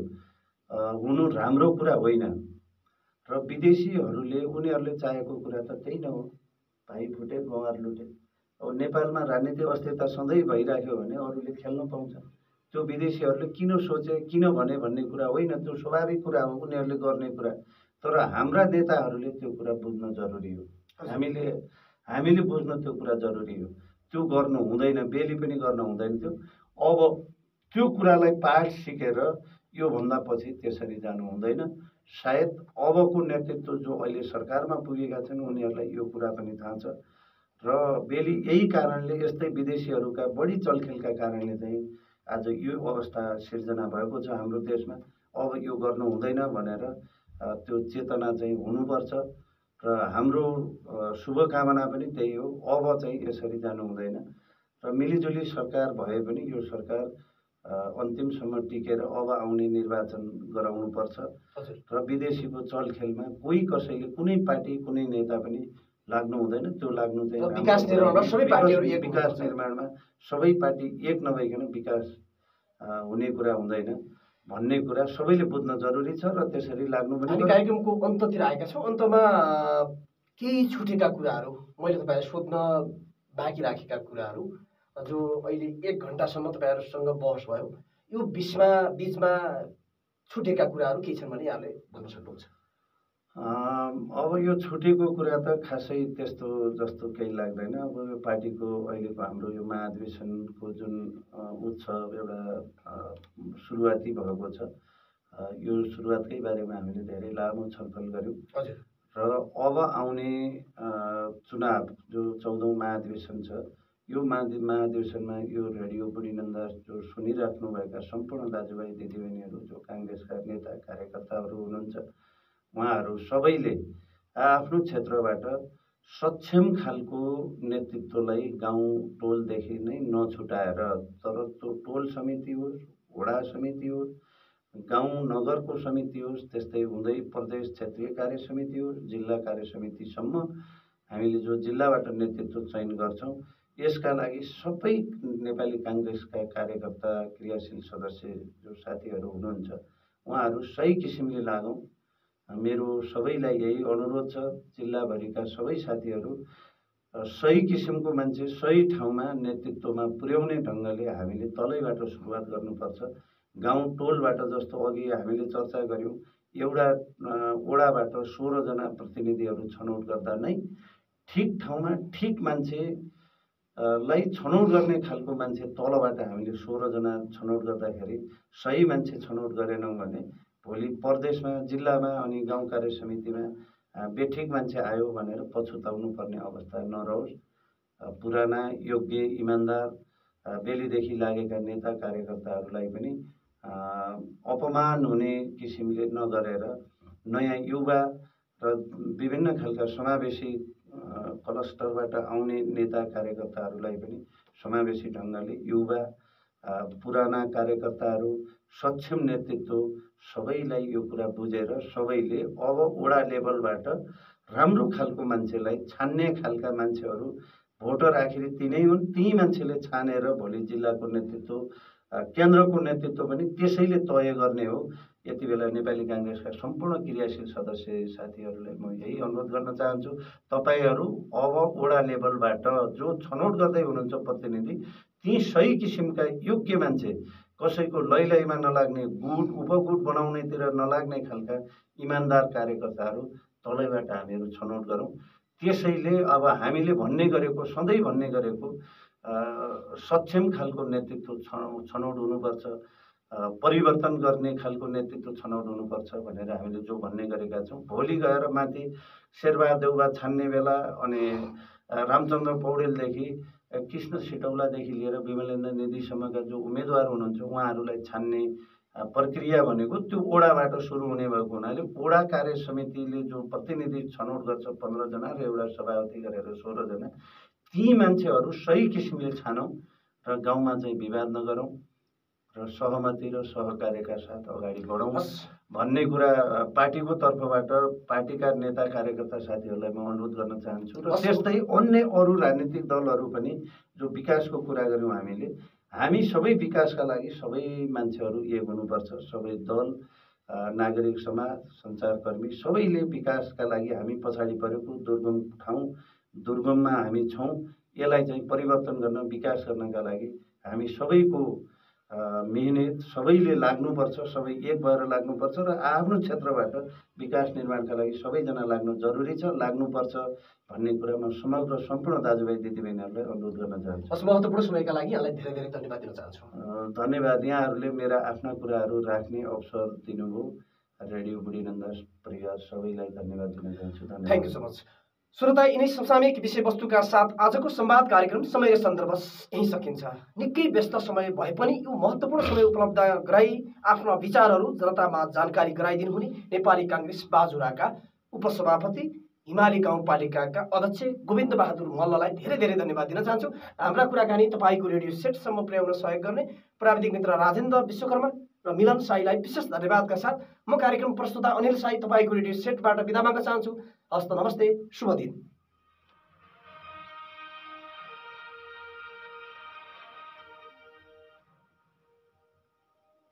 हुनु राम्रो कुरा होइन र विदेशीहरूले उनीहरूले चाहेको कुरा त त्यही न हो, भाइ फुटे गँवार लुटे। अब नेपालमा राजनीतिक अस्थिरता सधैँ भइराख्यो भने अरूले खेल्न पाउँछ। त्यो विदेशीहरूले किन सोचे किन भने भन्ने कुरा होइन, त्यो स्वाभाविक कुरा हो, उनीहरूले गर्ने कुरा। तर हाम्रा नेताहरूले त्यो कुरा बुझ्न जरुरी हो, हामीले बुझ्न त्यो कुरा जरुरी हो। त्यो गर्नु हुँदैन, बेली पनि गर्न हुँदैन थियो। अब त्यो कुरालाई पाठ सिकेर योभन्दा पछि त्यसरी जानु हुँदैन। सायद अबको नेतृत्व जो अहिले सरकारमा पुगेका छन् उनीहरूलाई यो कुरा पनि थाहा छ र बेली यही कारणले, यस्तै विदेशीहरूका बढी चलखेलका कारणले चाहिँ आज यो अवस्था सिर्जना भएको छ हाम्रो देशमा। अब यो गर्नु हुँदैन भनेर त्यो चेतना चाहिँ हुनुपर्छ र हाम्रो शुभकामना पनि त्यही हो। अब चाहिँ यसरी जानु हुँदैन र मिलिजुली सरकार भए पनि यो सरकार अन्तिमसम्म टिकेर अब आउने निर्वाचन गराउनुपर्छ र विदेशीको चलखेलमा कोही कसैले कुनै पार्टी कुनै नेता पनि लाग्नु हुँदैन। त्यो लाग्नु चाहिँ विकास निर्माणमा सबै पार्टी एक नभइकन विकास हुने कुरा हुँदैन भन्ने कुरा सबैले बुझ्न जरुरी छ र त्यसरी लाग्नु पनि। हामी कार्यक्रमको अन्ततिर आएका छौँ। अन्तमा केही छुटेका कुराहरू मैले तपाईँलाई सोध्न बाँकी राखेका कुराहरू जो अहिले 1 घण्टासम्म तपाईँहरूसँग बहस भयो, यो बीचमा छुटेका कुराहरू के छन् भने यहाँले भन्न सक्नुहुन्छ? अब यो छुटेको कुरा त खासै त्यस्तो जस्तो केही लाग्दैन। अब यो पार्टीको अहिलेको हाम्रो यो महाधिवेशनको जुन उत्सव एउटा सुरुवाती भएको छ, यो सुरुवातकै बारेमा हामीले धेरै लामो छलफल गऱ्यौँ। हजुर। र अब आउने चुनाव जो 14औं महाधिवेशन छ, यो महाधिवेशनमा यो रेडियो बुढीनन्दा जो सुनिराख्नुभएका सम्पूर्ण दाजुभाइ दिदीबहिनीहरू जो काङ्ग्रेसका नेता कार्यकर्ताहरू हुनुहुन्छ, उहाँहरू सबैले आफ्नो क्षेत्रबाट सक्षम खालको नेतृत्वलाई गाउँ टोलदेखि नै नछुटाएर, तर त्यो टोल समिति होस्, वडा समिति होस्, गाउँ नगरको समिति होस्, त्यस्तै हुँदै प्रदेश क्षेत्रीय कार्य समिति होस्, जिल्ला कार्य समितिसम्म हामीले जो जिल्लाबाट नेतृत्व चयन गर्छौँ, यसका लागि सबै नेपाली काङ्ग्रेसका कार्यकर्ता क्रियाशील सदस्य जो साथीहरू हुनुहुन्छ, उहाँहरू सही किसिमले लागौँ। मेरो सबैलाई यही अनुरोध छ, जिल्लाभरिका सबै साथीहरू सही किसिमको मान्छे सही ठाउँमा नेतृत्वमा पुर्याउने ढङ्गले हामीले तलैबाट सुरुवात गर्नुपर्छ। गाउँ टोलबाट जस्तो अघि हामीले चर्चा गऱ्यौँ, एउटा वडाबाट 16 जना प्रतिनिधिहरू छनौट गर्दा नै ठिक ठाउँमा ठिक मान्छेलाई छनौट गर्ने खालको मान्छे तलबाट हामीले 16 जना छनौट गर्दाखेरि सही मान्छे छनौट गरेनौँ भने भोलि प्रदेशमा, जिल्लामा अनि गाउँ कार्य समितिमा बेठिक मान्छे आयो भनेर पछुताउनु पर्ने अवस्था नरहोस्। पुराना योग्य इमान्दार बेलीदेखि लागेका नेता कार्यकर्ताहरूलाई पनि अपमान हुने किसिमले नगरेर नयाँ युवा र विभिन्न खालका समावेशी क्लस्टरबाट आउने नेता कार्यकर्ताहरूलाई पनि समावेशी ढङ्गले युवा, पुराना कार्यकर्ताहरू, सक्षम नेतृत्व सबैलाई यो कुरा बुझेर सबैले अब वडा लेभलबाट राम्रो खालको मान्छेलाई छान्ने खालका मान्छेहरू, भोटर आखिर तिनै हुन्, ती मान्छेले छानेर भोलि जिल्लाको नेतृत्व, केन्द्रको नेतृत्व पनि त्यसैले तय गर्ने हो। यति बेला नेपाली काङ्ग्रेसका सम्पूर्ण क्रियाशील सदस्य साथीहरूलाई म यही अनुरोध गर्न चाहन्छु, तपाईँहरू अब वडा लेभलबाट जो छनौट गर्दै हुनुहुन्छ प्रतिनिधि, ती सही किसिमका योग्य मान्छे, कसैको लैलैमा नलाग्ने, गुट उपगुट बनाउनेतिर नलाग्ने खालका इमान्दार कार्यकर्ताहरू तलैबाट हामीहरू छनौट गरौँ। त्यसैले अब हामीले भन्ने गरेको, सधैँ भन्ने गरेको सक्षम खालको नेतृत्व छनौट हुनुपर्छ, परिवर्तन गर्ने खालको नेतृत्व छनौट हुनुपर्छ भनेर हामीले जो भन्ने गरेका छौँ, भोलि गएर माथि शेरबहादुर देउवा छान्ने बेला अनि रामचन्द्र पौडेलदेखि कृष्ण सिटौलादेखि लिएर विमलेन्द्र निधिसम्मका जो उम्मेदवार हुनुहुन्छ, उहाँहरूलाई छान्ने प्रक्रिया भनेको त्यो वडाबाट सुरु हुने भएको हुनाले वडा कार्य समितिले जो प्रतिनिधि छनौट गर्छ 15 जना र एउटा सभापति गरेर 16 जना, ती मान्छेहरू सही किसिमले छानौँ र गाउँमा चाहिँ विवाद नगरौँ र सहमति र सहकार्यका साथ अगाडि बढौँ भन्ने कुरा पार्टीको तर्फबाट पार्टीका नेता कार्यकर्ता साथीहरूलाई म अनुरोध गर्न चाहन्छु। र त्यस्तै अन्य अरू राजनीतिक दलहरू पनि जो विकासको कुरा गऱ्यौँ हामी सबै विकासका लागि सबै मान्छेहरू एक हुनुपर्छ। सबै दल, नागरिक समाज, सञ्चारकर्मी सबैले विकासका लागि हामी पछाडि परेको दुर्गम ठाउँ, दुर्गममा हामी छौँ। यसलाई चाहिँ परिवर्तन गर्न, विकास गर्नका लागि हामी सबैको मेहनत सबैले लाग्नुपर्छ, सबै एक भएर लाग्नुपर्छ र आफ्नो क्षेत्रबाट विकास निर्माणका लागि सबैजना लाग्नु जरुरी छ, लाग्नुपर्छ भन्ने कुरा म समग्र सम्पूर्ण दाजुभाइ दिदीबहिनीहरूलाई अनुरोध गर्न चाहन्छु। हस्, महत्त्वपूर्ण समयका लागि यहाँलाई धेरै धेरै धन्यवाद दिन चाहन्छु। धन्यवाद। यहाँहरूले मेरा आफ्ना कुराहरू राख्ने अवसर दिनुभयो। रेडियो बुढीनन्दा परिवार सबैलाई धन्यवाद दिन चाहन्छु। Thank you so much. श्रोता, यिनै समसामयिक विषयवस्तुका साथ आजको संवाद कार्यक्रम समय र सन्दर्भ यहीँ सकिन्छ। निकै व्यस्त समय भए पनि यो महत्त्वपूर्ण समय उपलब्ध गराई आफ्ना विचारहरू जनतामा जानकारी गराइदिनुहुने नेपाली काङ्ग्रेस बाजुराका उपसभापति, हिमाली गाउँपालिकाका अध्यक्ष गोविन्द बहादुर मल्ललाई धेरै धेरै धन्यवाद दिन चाहन्छु। हाम्रा कुराकानी तपाईँको रेडियो सेटसम्म पुर्याउन सहयोग गर्ने प्राविधिक मित्र राजेन्द्र विश्वकर्मा र मिलन साईलाई विशेष धन्यवादका साथ म कार्यक्रम प्रस्तुता अनिल साई तपाईँको रेडियो सेटबाट बिदा माग्न चाहन्छु। हस्त नमस्ते, शुभ दिन।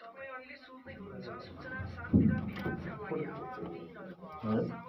तपाईं अहिले सुन्दै हुनुहुन्छ सूचना शान्ति र विकासका लागि